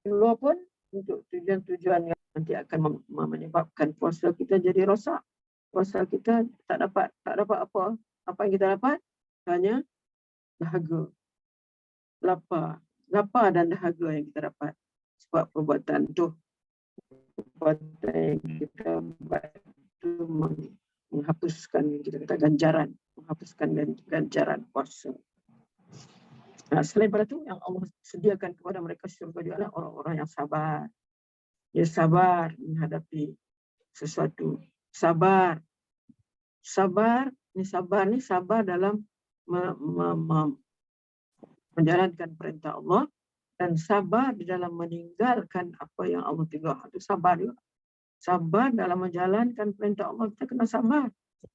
keluar pun untuk tujuan-tujuan yang nanti akan menyebabkan puasa kita jadi rosak. Puasa kita tak dapat apa. Apa yang kita dapat hanya dahaga, lapar dan dahaga yang kita dapat sebab perbuatan yang kita buat itu menghapuskan, kita kata ganjaran, menghapuskan ganjaran puasa. Nah, selain pada itu, yang Allah sediakan kepada mereka syurga juga adalah orang-orang yang sabar. Dia sabar menghadapi sesuatu. Sabar dalam menjalankan perintah Allah, dan sabar di dalam meninggalkan apa yang Allah tegah. Itu sabar juga. Sabar dalam menjalankan perintah Allah, kita kena sabar.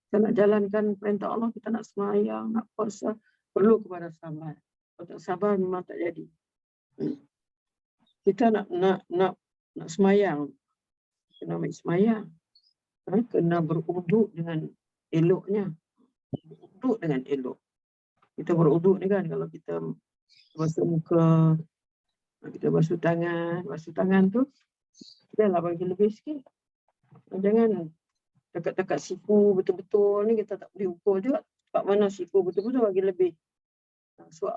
Kita nak jalankan perintah Allah, kita nak sembahyang, nak puasa, perlu kepada sabar. Kalau tak sabar memang tak jadi. Kita nak sembahyang, kena ambil sembahyang. Kena beruduk dengan eloknya. Beruduk dengan elok. Kita beruduk ni kan, kalau kita basuh muka, kita basuh tangan tu, kita lah bagi lebih sikit. Jangan dekat-dekat siku betul-betul ni kita tak boleh ukur juga. Kat mana siku betul-betul bagi lebih. So,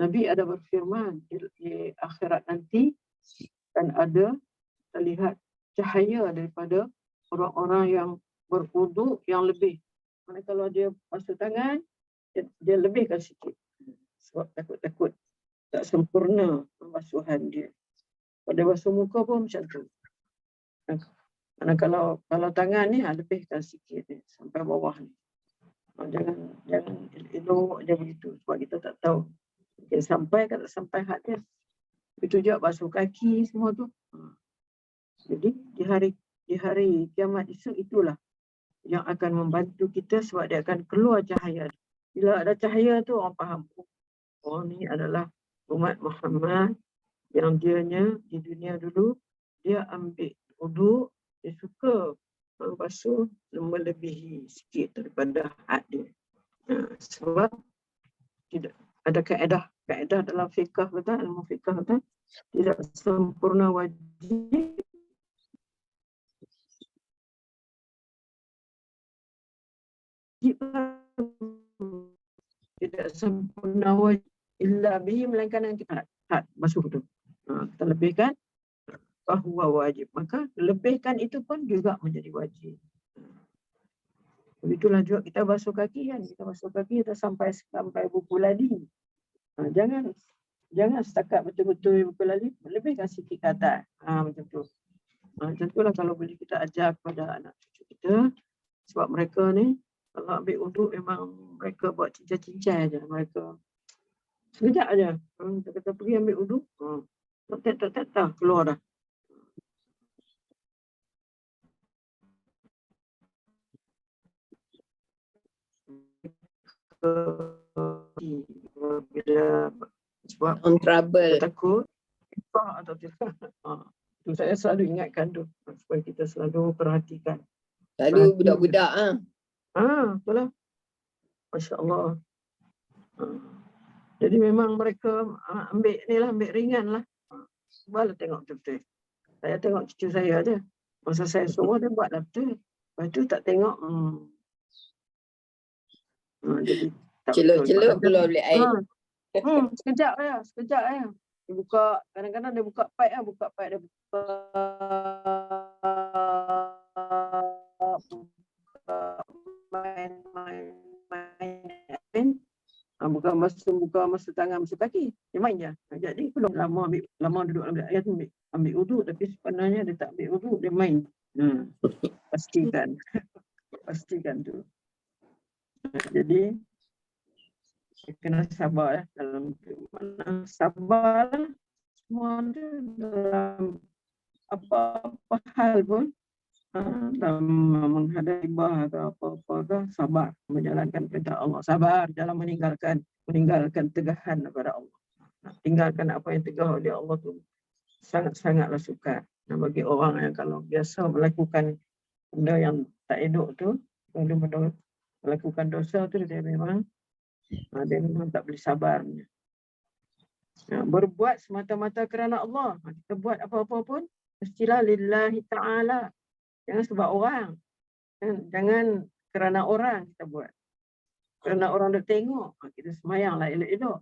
Nabi ada berfirman, di akhirat nanti kan ada terlihat cahaya daripada orang-orang yang berwuduk yang lebih. Mana kalau dia basuh tangan, dia lebihkan sikit. Sebab takut-takut tak sempurna pembasuhan dia. Pada basuh muka pun macam tu. Karena kalau tangan ni lebihkan sikit ni, sampai bawah ni. Jangan elok je begitu, sebab kita tak tahu dia sampai ke tak sampai had dia. Itu juga basuh kaki semua tu. Jadi di hari kiamat esok, itulah yang akan membantu kita, sebab dia akan keluar cahaya. Bila ada cahaya tu, orang faham, oh ni adalah umat Muhammad yang dianya di dunia dulu dia ambil wuduk, dia suka basuh melebihi sikit daripada had dia. Sebab tidak ada kaedah dalam fiqh kata, ilmu fiqh kata, tidak sempurna wajib tidak sempurna wajib illa bihi, melainkan yang kita had basuh tu. Kita lebihkan bahawa wajib, maka lebihkan itu pun juga menjadi wajib. Begitulah juga kita basuh kaki kan, kita sampai buku lali. Jangan setakat betul-betul buku lali, lebihkan sikit ke atas. Macam tu. Macam itulah kalau boleh kita ajar kepada anak cucu kita, sebab mereka ni kalau ambil uduk memang mereka buat cincai-cincai aja. Mereka sekejap aja. Kita kata pergi ambil uduk, tak keluar dah. Bila sebab On trouble. takut atau tidak. Saya selalu ingatkan tu, supaya kita selalu perhatikan. Selalu budak-budak Betul lah. Masya Allah. Jadi memang mereka ambil ringan lah. Cubalah tengok betul-betul. Saya tengok cucu saya aja. Masa saya suruh dia buat betul. Lepas tu tak tengok. Jadi celuk keluar beli air. Sekejap ya. Dia buka, kadang-kadang dia buka pipe dia buka main. Bukan basuh tangan, basuh kaki. Dia main je. Jadi belum lama duduk dalam air tu ambil uduk, tapi sebenarnya dia tak ambil uduk, dia main. Pastikan tu. Jadi kena sabar dalam mana sabar semua tu dalam apa hal pun, dalam menghadapi bah atau apa-apa ke, sabar menjalankan perintah Allah, sabar dalam meninggalkan tegahan kepada Allah. Tinggalkan apa yang tegah oleh Allah tu sangat-sangatlah sukar. Bagi orang yang kalau biasa melakukan benda yang tak elok tu, melakukan dosa tu, dia memang tak boleh sabar. Berbuat semata-mata kerana Allah. Kita buat apa-apa pun mestilah lillahi ta'ala. Jangan sebab orang. Jangan kerana orang kita buat. Kerana orang dah tengok, kita semayanglah elok-elok.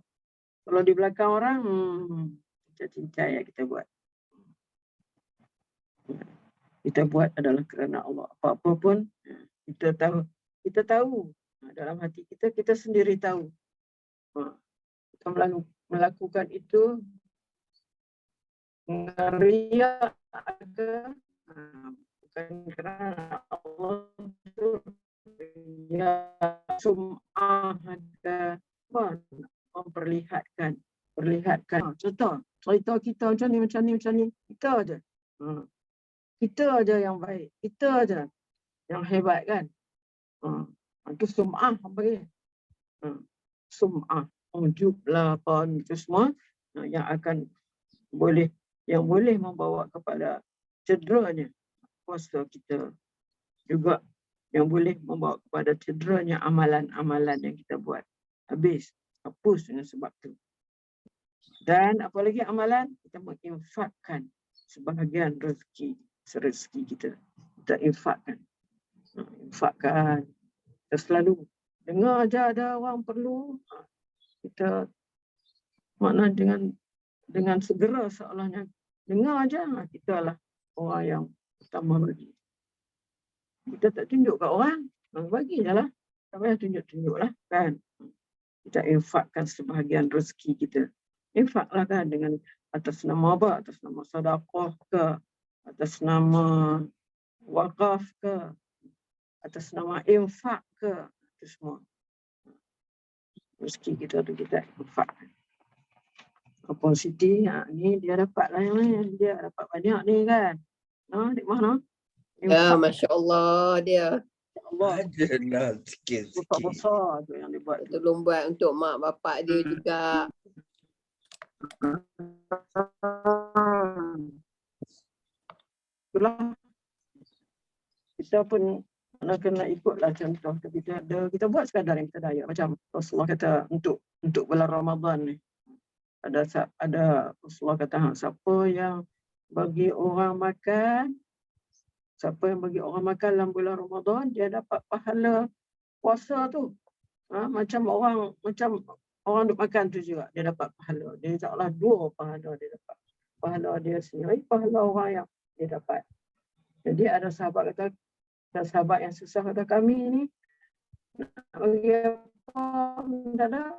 Kalau di belakang orang, cincai-cincai yang kita buat. kita buat adalah kerana Allah. Apa-apa pun kita tahu dalam hati kita sendiri tahu. Kita melakukan itu dengan riak ke, bukan kerana Allah itu riak, sum'ah ke, memperlihatkan. Contoh, cerita kita macam ni, kita aja. Kita aja yang baik, kita aja yang hebat kan. Itu sum'ah bagi. Sum'ah, ujub lah apa itu semua yang akan boleh membawa kepada cederanya puasa kita, juga yang boleh membawa kepada cederanya amalan-amalan yang kita buat. Habis, hapus dengan sebab tu. Dan apalagi amalan, kita menginfakkan sebahagian rezeki kita. Kita infakkan. Kita selalu dengar aja ada orang perlu, kita makna dengan segera seolahnya dengar aja, kita lah orang yang pertama bagi. Kita tak tunjuk kat orang, bagi je lah. Tak payah tunjuk-tunjuk lah kan. Kita infakkan sebahagian rezeki kita. Infaklah kan dengan atas nama apa? Atas nama sedekah ke, atas nama wakaf ke, atas nama infak ke, itu semua. Rezeki kita tu kita infakkan. Apa Siti, ni dia dapat lah yang lain, dia dapat banyak ni kan. Di mana? Ya, Masya Allah dia. Allah, Adalah sikit-sikit. besar-besar tu yang dibuat. Tolong buat untuk mak bapak dia juga. Itulah. Kita pun kena ikutlah contoh kita buat sekadar yang kita daya. Macam Rasulullah kata untuk bulan Ramadan ni. Ada Rasulullah kata, siapa yang bagi orang makan dalam bulan Ramadan, dia dapat pahala puasa tu. Macam orang duk makan tu juga, dia dapat pahala. Dia insya-Allah 2 pahala dia dapat. Pahala dia sendiri, pahala orang yang dia dapat. Jadi ada sahabat yang susah kata, kami ni nak bagi apa, tak ada.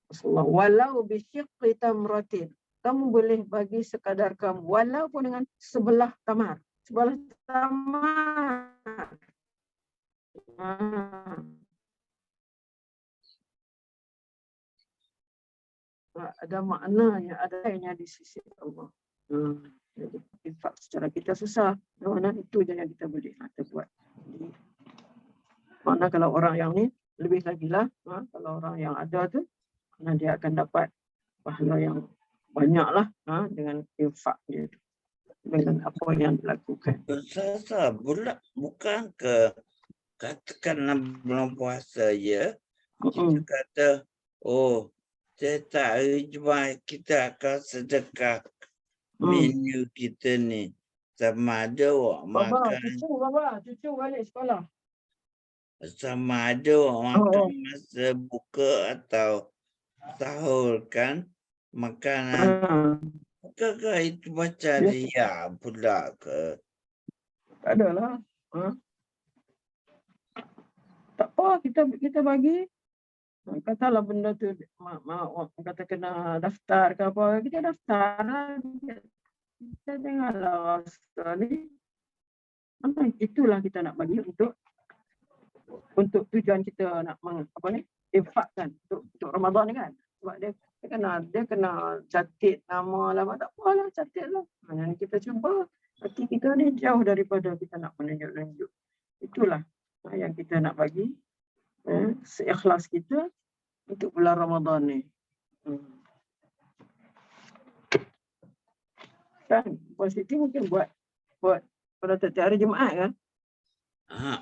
Rasulullah, walau bisyiqqi tamratin. Kamu boleh bagi sekadar kamu, walaupun dengan sebelah tamar. Ada maknanya, adanya di sisi Allah. Jadi infak secara kita susah, mana itu je yang kita boleh buat. Mana kalau orang yang ni lebih lagi lah, kalau orang yang ada tu, dia akan dapat pahala yang banyak lah dengan infak dia, dengan apa yang dilakukan. Ustazah, bukan ke katakanlah bulan puasa ya, kita kata, setiap hari Jumaat kita akan sedekah menu kita ni. Sama ada awak makan. Cucu balik sekolah. Sama ada awak makan masa buka atau sahur kan. Makanan. Bukankah itu macam riak pula ke? Tak adalah. Tak apa, kita bagi. Katalah benda tu kata kena daftar ke apa, kita daftar lah. Kita dengarlah rasa ni. Itulah kita nak bagi untuk tujuan kita nak infakkan untuk Ramadan ni kan. Sebab dia kena catat nama lah, tak apalah, catat lah. Yang kita cuba, hati kita ni jauh daripada kita nak menunjuk-nunjuk. Itulah yang kita nak bagi, seikhlas kita untuk bulan Ramadan ni. Kan, positif mungkin buat pada setiap hari Jumaat kan?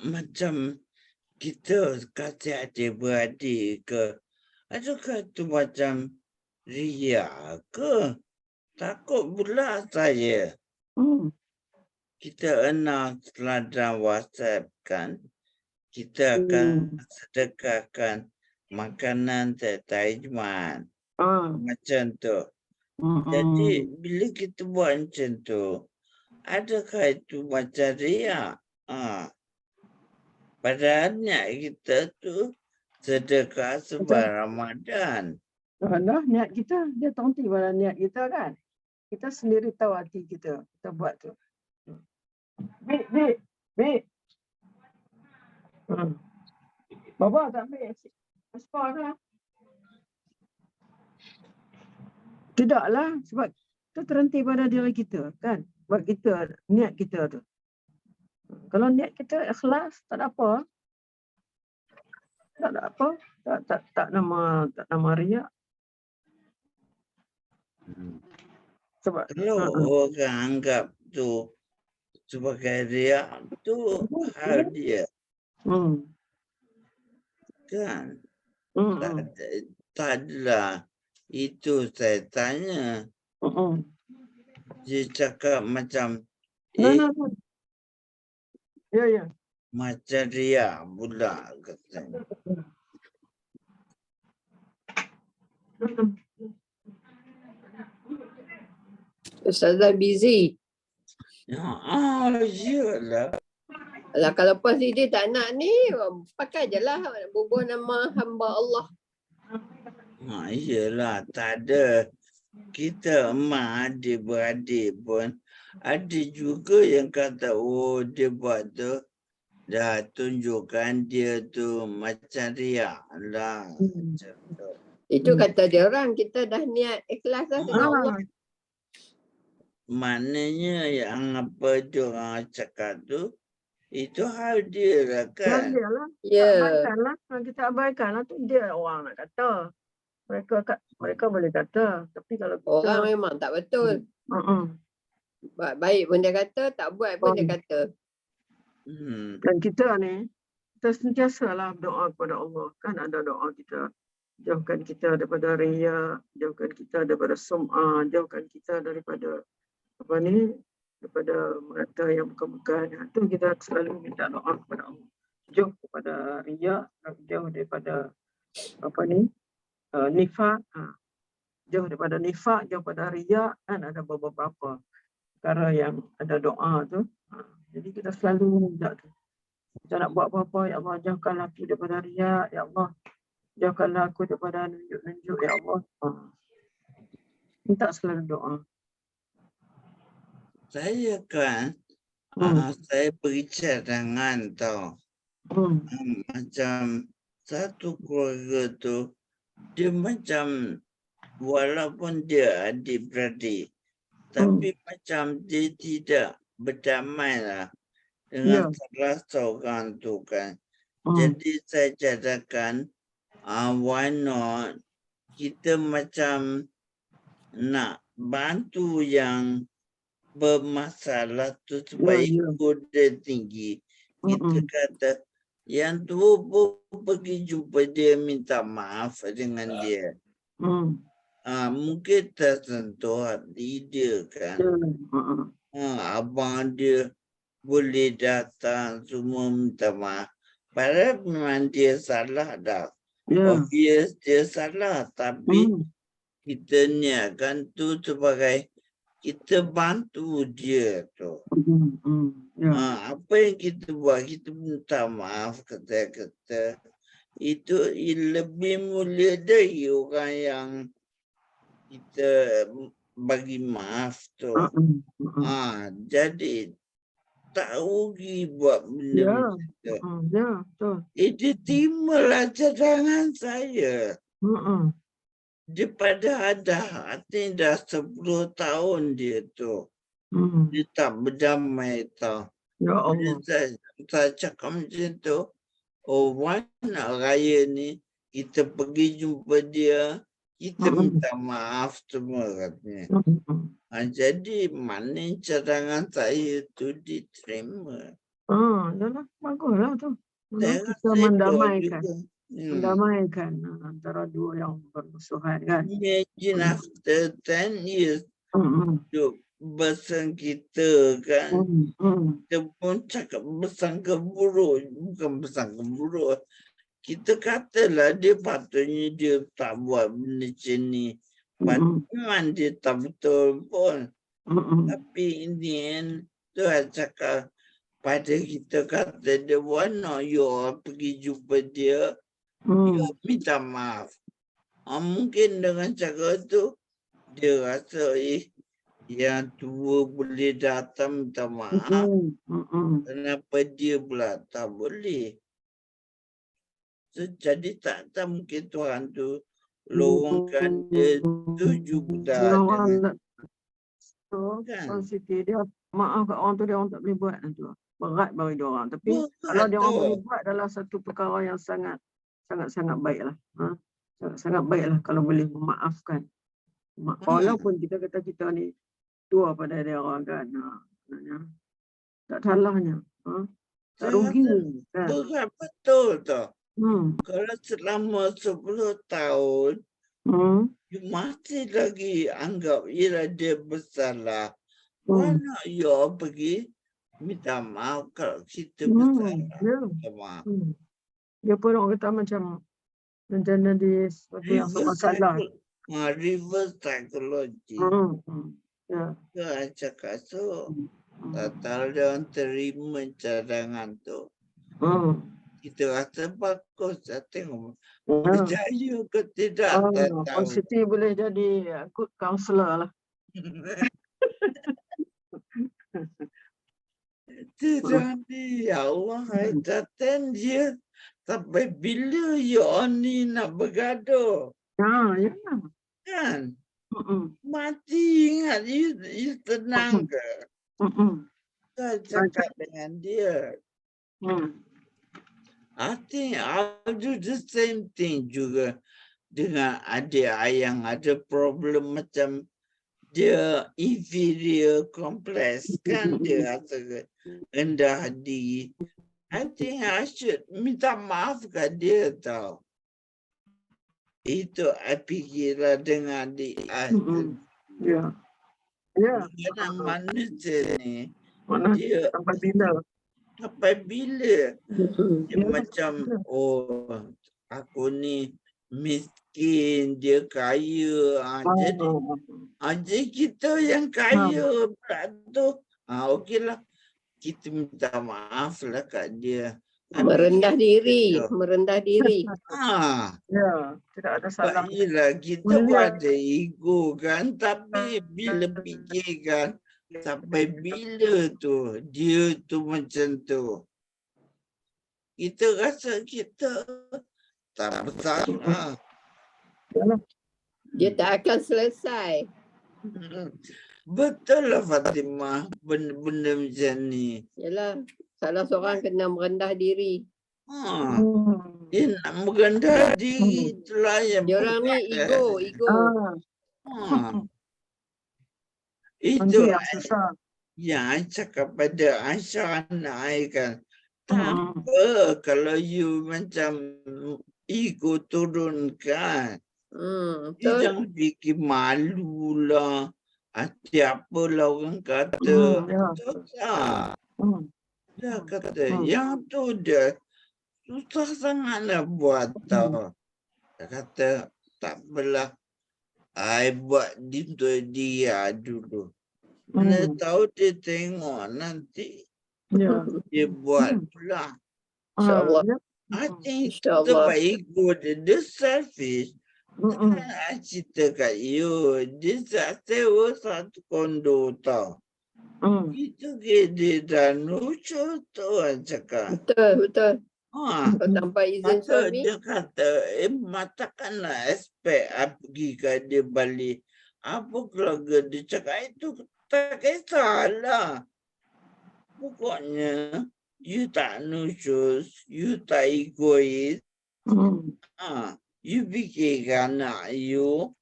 Macam kita kasih adik-beradik ke, adakah itu macam riak ke? Takut pula saya. Kita setelah WhatsApp kan, kita akan sedekahkan makanan setiap hari Jumaat. Macam tu. Jadi bila kita buat macam tu, adakah itu macam riak? Padahal niat kita tu sedekah sebab Ramadan. Dah niat kita, dia terhenti pada niat kita kan. Kita sendiri tahu hati kita buat tu. Bik. Bapa tak ambil paspor lah. Tidaklah, sebab itu terhenti pada diri kita kan. Buat kita, niat kita tu. Kalau niat kita ikhlas, tak ada apa. Tak ada apa. Tak nama riak. Sebab Kalau orang anggap tu sebagai riak tu hal dia kan. Tak adalah. Itu saya tanya. Dia cakap macam No. Ya. macam riak pula katanya. Ustazah busy. Iyalah. Lah kalau Puan Siti tak nak ni, pakai je lah bubuh nama hamba Allah. Iyalah, tak ada. Kita emak adik-beradik pun ada juga yang kata, oh dia buat tu dah tunjukkan dia tu macam riak lah. Macam tu. Itu kata dia orang, kita dah niat ikhlas dah dengan Allah. Maknanya yang apa dia orang cakap tu, itu hal dia lah kan. Dia lah. Ya. Kita abaikan lah tu dia orang nak kata. Mereka boleh kata. Tapi kalau kita... Orang memang tak betul. Buat baik pun dia kata, tak buat pun dia kata. Dan kita ni, kita sentiasa lah berdoa kepada Allah. Kan ada doa kita. Jauhkan kita daripada riya, jauhkan kita daripada sum'ah, jauhkan kita daripada daripada mereka yang bukan-bukan. Itu kita selalu minta doa kepada Allah. Jauh daripada riya, jauh daripada nifak. Jauh daripada nifak, jauh daripada riya, kan ada beberapa perkara yang ada doa tu. Jadi kita selalu minta tu. Kita nak buat apa-apa, ya Allah, jauhkanlah aku daripada riya, ya Allah. Jauhkanlah aku daripada nunjuk-nunjuk, ya Allah. Minta selalu doa. Saya kan, saya beri cadangan tau. Macam satu keluarga tu, dia macam walaupun dia adik-beradik, tapi macam dia tidak berdamai lah dengan salah seorang tu kan. Jadi saya cadangkan, why not kita macam nak bantu yang bermasalah tu supaya ego dia tinggi. Kita kata yang tu pun pergi jumpa dia, minta maaf dengan dia. Mungkin tersentuh hati dia kan. Abang dia boleh datang semua minta maaf. Padahal memang dia salah dah. Obvious dia salah. Tapi kita niatkan tu sebagai kita bantu dia tu. Apa yang kita buat, kita minta maaf kata-kata. Itu lebih mulia dari orang yang kita bagi maaf tu. Jadi tak rugi buat benda macam tu. Dia timalah cadangan saya. Daripada ada hati dah 10 tahun dia tu. Dia tak berdamai tau. Ya Allah. Saya cakap macam tu. Oh, mana raya ni kita pergi jumpa dia, kita minta maaf semua katanya. Jadi mana cadangan saya tu diterima. Yalah, baguslah tu. Kita mendamaikan. Mendamaikan antara dua yang bermusuhan kan. Imagine after 10 years bersengketa kan. Kita pun cakap bersangka buruk. Bukan bersangka buruk. Kita katalah dia patutnya dia tak buat benda macam ni. Memang dia tak betul pun. Tapi ini tu cakap pada kita kata dia warna, you pergi jumpa dia, you minta maaf. Mungkin dengan cara tu dia rasa yang tua boleh datang minta maaf. Kenapa dia pula tak boleh? So, jadi tak mungkin Tuhan tu lorongkan dia tuju dah dengan kan. Siti dia maaf kat orang tu, dia orang tak boleh buat tu. Berat bagi dia orang. Tapi kalau dia orang boleh buat adalah satu perkara yang sangat baiklah. Sangat baiklah kalau boleh memaafkan. Walaupun kita kata kita ni tua pada dia orang kan. Tak salahnya. Tak rugi kan. Berat betul tu. Kalau selama 10 tahun you masih lagi anggap ialah dia bersalah. Mana you pergi minta maaf kalau kita bersalah. Minta maaf. Dia pun orang kata macam dia sesuatu yang masalah. Reverse psychology. Saya cakap so. Tak dia orang terima cadangan tu. Kita rasa bagus. Saya tengok berjaya ke tidak, tak tahu. Siti boleh jadi good counselor lah. Tidak ni, ya Allah, datang dia. Sampai bila you ni nak bergaduh? Ya. Kan? Mati ingat, you tenang ke? Saya cakap dengan dia. I think I'll do the same thing juga dengan adik yang ada problem macam dia inferior complex kan, dia rasa rendah diri. I think I should minta maaf ke dia tau. Itu I fikirlah dengan adik I. Ya. Kadang manusia ni Mana dia sampai bila dia macam aku ni miskin, dia kaya. Jadi kita yang kaya pula tu okeylah, kita minta maaf lah kat dia. Merendah diri. Ya, tidak ada salah. Yelah, kita pun ada ego kan, tapi bila fikirkan sampai bila tu dia tu macam tu, kita rasa kita tak bersalah. Dia tak akan selesai. Betul lah Fatimah, benda-benda macam ni. Yalah, salah seorang kena merendah diri. Dia nak merendah diri itulah yang dia orang ni ego. Itu yang cakap pada Aisyah anak saya kan. Tak apa kalau you macam ego turunkan. You jangan fikir malu lah. Apalah orang kata. Dia kata yang tu dia susah sangat nak buat tau. Dia kata tak apalah. I buat dia dulu. Mana tahu dia tengok nanti. Dia buat pula. InsyaAllah. I think sebab ego dia selfish. Saya cerita kat you. Dia sewa satu kondo tau. Itu dia dah nucur tu orang cakap. Betul. Tanpa izin suami. Dia kata, matakanlah aspek pergi ke dia balik. Apa keluarga dia cakap itu tak kisahlah. Pokoknya, you tak nucus, you tak egois. You fikirkan anak you.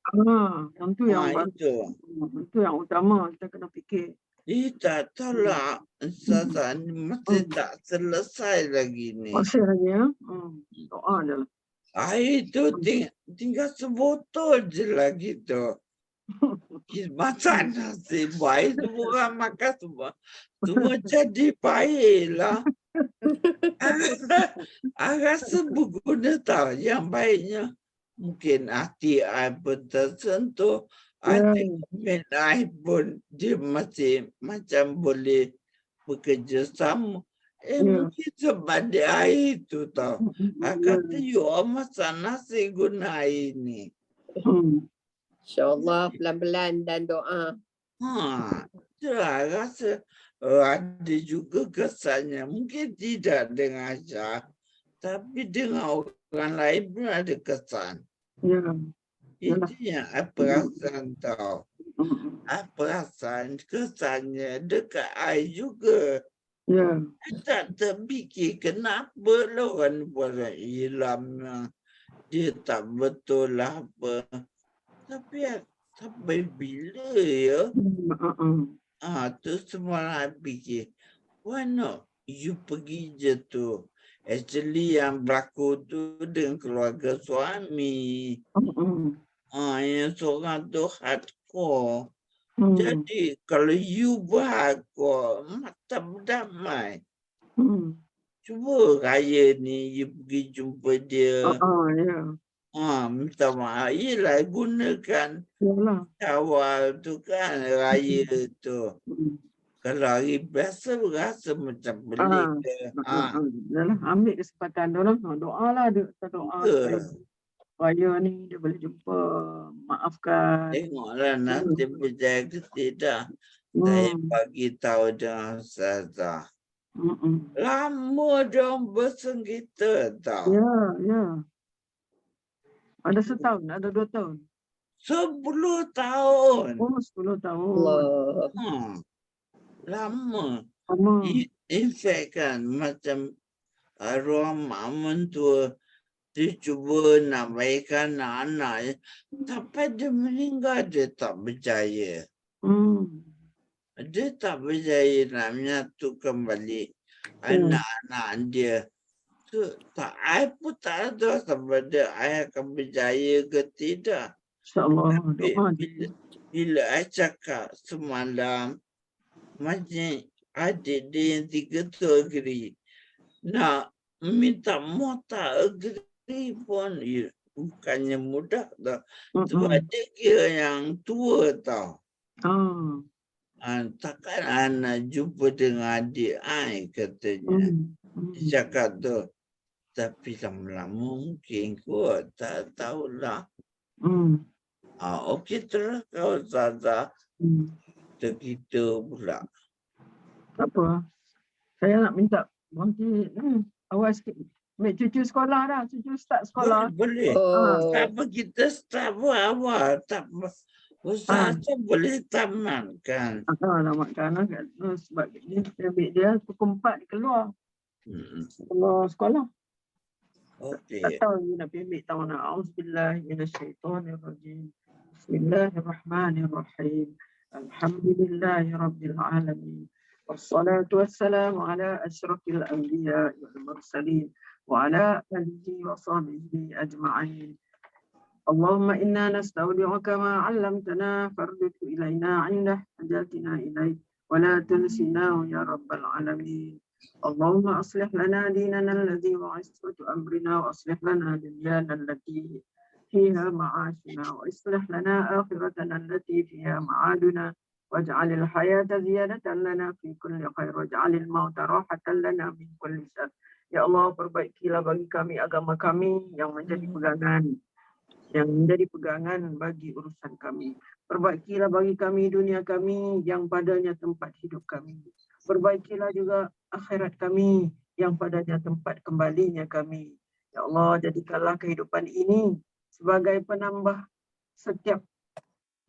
Itu yang utama kita kena fikir. Tak tahulah. Masih tak selesai lagi ni. Masih lagi ya? Doa je lah. Air tu tinggal sebotol je lagi tu. Masak nasi baik semua orang makan semua. Semua jadi baiklah. Rasa berguna tau. Yang baiknya mungkin hati I pun tersentuh. Ada main air pun dia masih macam boleh bekerja sama. Mungkin sebab dia air itu tau. Kata you masak nasi guna air ni. InsyaAllah pelan-pelan dan doa. Itulah rasa ada juga kesannya. Mungkin tidak dengan Syah, tapi dengan orang lain pun ada kesan. Itu yang perasaan tau. Perasaan kesannya dekat air juga. Tak terfikir kenapa lah orang buat ilhamnya. Dia tak betul lah apa. Tapi sampai bila ya? Tu semua nak fikir. Why not? You pergi je tu. Actually yang berlaku tu dengan keluarga suami. Yang seorang tu hardcore. Jadi kalau you berhardcore, mata berdamai. Cuba raya ni you pergi jumpa dia. Minta maaf. Yelah gunakan awal tu kan raya tu. Kalau hari biasa rasa macam pelik ke. Ambil kesempatan orang doa lah, doa raya ni dia boleh jumpa, maafkan. Tengoklah nanti berjaya ke tidak. Saya bagi tahu dengan Ustazah. Lama diorang bersengkita tau. Ya. Ada setahun, ada 2 tahun. 10 tahun. 10 tahun. Allah. Lama. In fact kan macam arwah mak tua dia cuba nak baikkan anak. Sampai dia meninggal dia tak berjaya. Dia tak berjaya nak menyatukan balik anak-anak dia. I pun tak tahu sama ada I akan berjaya ke tidak. InsyaAllah. Bila I cakap semalam, macam adik dia yang 3 tu agree. Nak minta tak agree pun bukannya mudah tau. Sebab dia kira yang tua tau. Takkan anak jumpa dengan adik I katanya. Dia cakap tu. Tapi lama-lama mungkin kot. Tak tahulah. Okey terus kau Ustazah. Kita pula. Tak apa. Saya nak minta nanti awal sikit. Ambil cucu sekolah dah. Cucu start sekolah. Boleh. Tak apa kita start awal. Tak apa. Ustazah boleh tamatkan. Tamatkan lah kan. Sebab ni dia pukul 4 dia keluar. Keluar sekolah. Okey. Tak tahu you nak ambil tahu nak. Auzubillahi minasyaitonirrajim. Bismillahirrahmanirrahim. Alhamdulillahirabbil alamin. Wassalatu wassalamu ala asyrafil anbiya wal mursalin wa ala alihi wa sahbihi ajma'in. Allahumma inna nastaudi'uka ma 'allamtana farduhu ilaina 'inda hajatina ilaik wa la tunsinahu ya rabbal alamin. اللهم أصلح لنا ديننا الذي هو عصمة أمرنا وأصلح لنا دنيانا التي فيها معاشنا وأصلح لنا آخرتنا التي فيها معادنا واجعل الحياة زيادة لنا في كل خير واجعل الموت راحة لنا من كل شر. Ya Allah, perbaikilah bagi kami agama kami yang menjadi pegangan bagi urusan kami. Perbaikilah bagi kami dunia kami yang padanya tempat hidup kami. Perbaikilah juga akhirat kami yang padanya tempat kembalinya kami. Ya Allah, jadikanlah kehidupan ini sebagai penambah setiap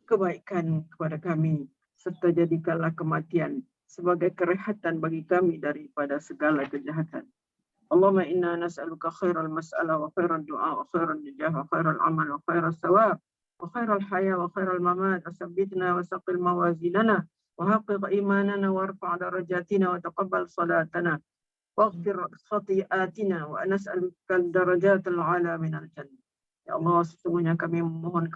kebaikan kepada kami. Serta jadikanlah kematian sebagai kerehatan bagi kami daripada segala kejahatan. Allahumma inna nas'aluka khairal mas'alah wa khairal du'a wa khairal nijah wa khairal amal wa khairal sawab wa khairal haya wa khairal mamat. Asabbitna wa saqil mawazinana وحقق إيماننا وارفع درجاتنا وتقبل صلاتنا واغفر خطيئاتنا ونسألك الدرجات العالى من الجنة. Ya Allah, sesungguhnya kami memohon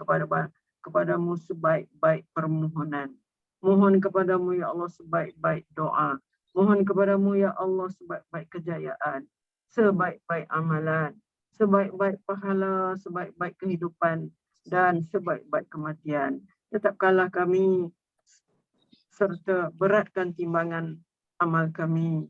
kepadamu sebaik-baik permohonan. Mohon kepadamu ya Allah sebaik-baik doa. Mohon kepadamu ya Allah sebaik-baik kejayaan, sebaik-baik amalan, sebaik-baik pahala, sebaik-baik kehidupan dan sebaik-baik kematian. Tetapkanlah kami serta beratkan timbangan amal kami,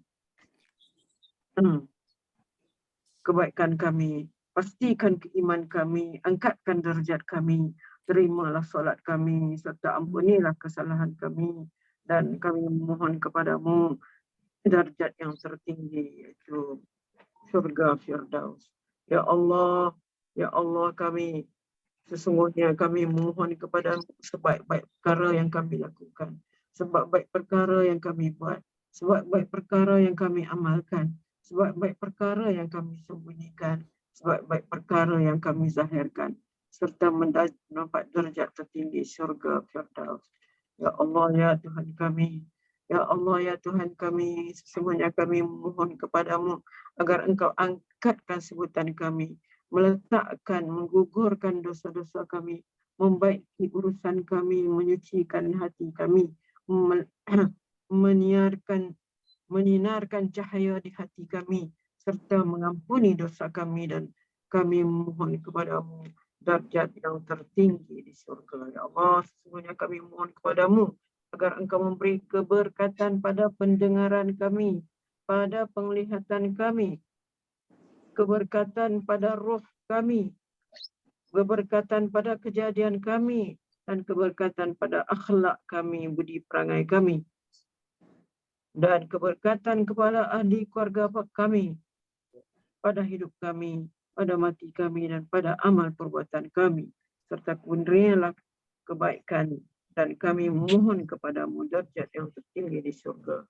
kebaikan kami, pastikan keiman kami, angkatkan derajat kami, terimalah solat kami serta ampunilah kesalahan kami, dan kami memohon kepadamu derajat yang tertinggi, iaitu syurga Firdaus. Ya Allah kami, sesungguhnya kami memohon kepadamu sebaik-baik perkara yang kami lakukan, sebaik-baik perkara yang kami buat, sebaik-baik perkara yang kami amalkan, sebaik-baik perkara yang kami sembunyikan, sebaik-baik perkara yang kami zahirkan, serta mendapat derajat tertinggi syurga Firdaus. Ya Allah, ya Tuhan kami, ya Allah, ya Tuhan kami, sesungguhnya kami memohon kepadamu agar Engkau angkatkan sebutan kami, meletakkan, menggugurkan dosa-dosa kami, membaiki urusan kami, menyucikan hati kami, menyinarkan cahaya di hati kami, serta mengampuni dosa kami, dan kami memohon kepadamu darjat yang tertinggi di surga. Ya Allah, sesungguhnya kami mohon kepadamu agar Engkau memberi keberkatan pada pendengaran kami, pada penglihatan kami, keberkatan pada roh kami, keberkatan pada kejadian kami, dan keberkatan pada akhlak kami, budi perangai kami, dan keberkatan kepada ahli keluarga kami, pada hidup kami, pada mati kami, dan pada amal perbuatan kami, serta berilah kebaikan, dan kami mohon kepadamu darjat yang tertinggi di surga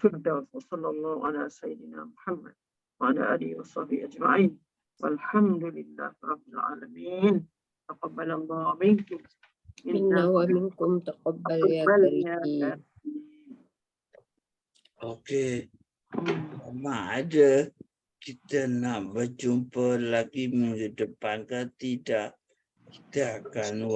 Firdaus. Sallallahu ala sayyidina Muhammad wa ala alihi wa sahbihi ajma'in. Walhamdulillah rabbil alamin. Taqabbalallahu minkum Minna wa minkum taqabbal ya karim. Okey. Sama ada kita nak berjumpa lagi minggu depan ke tidak, kita akan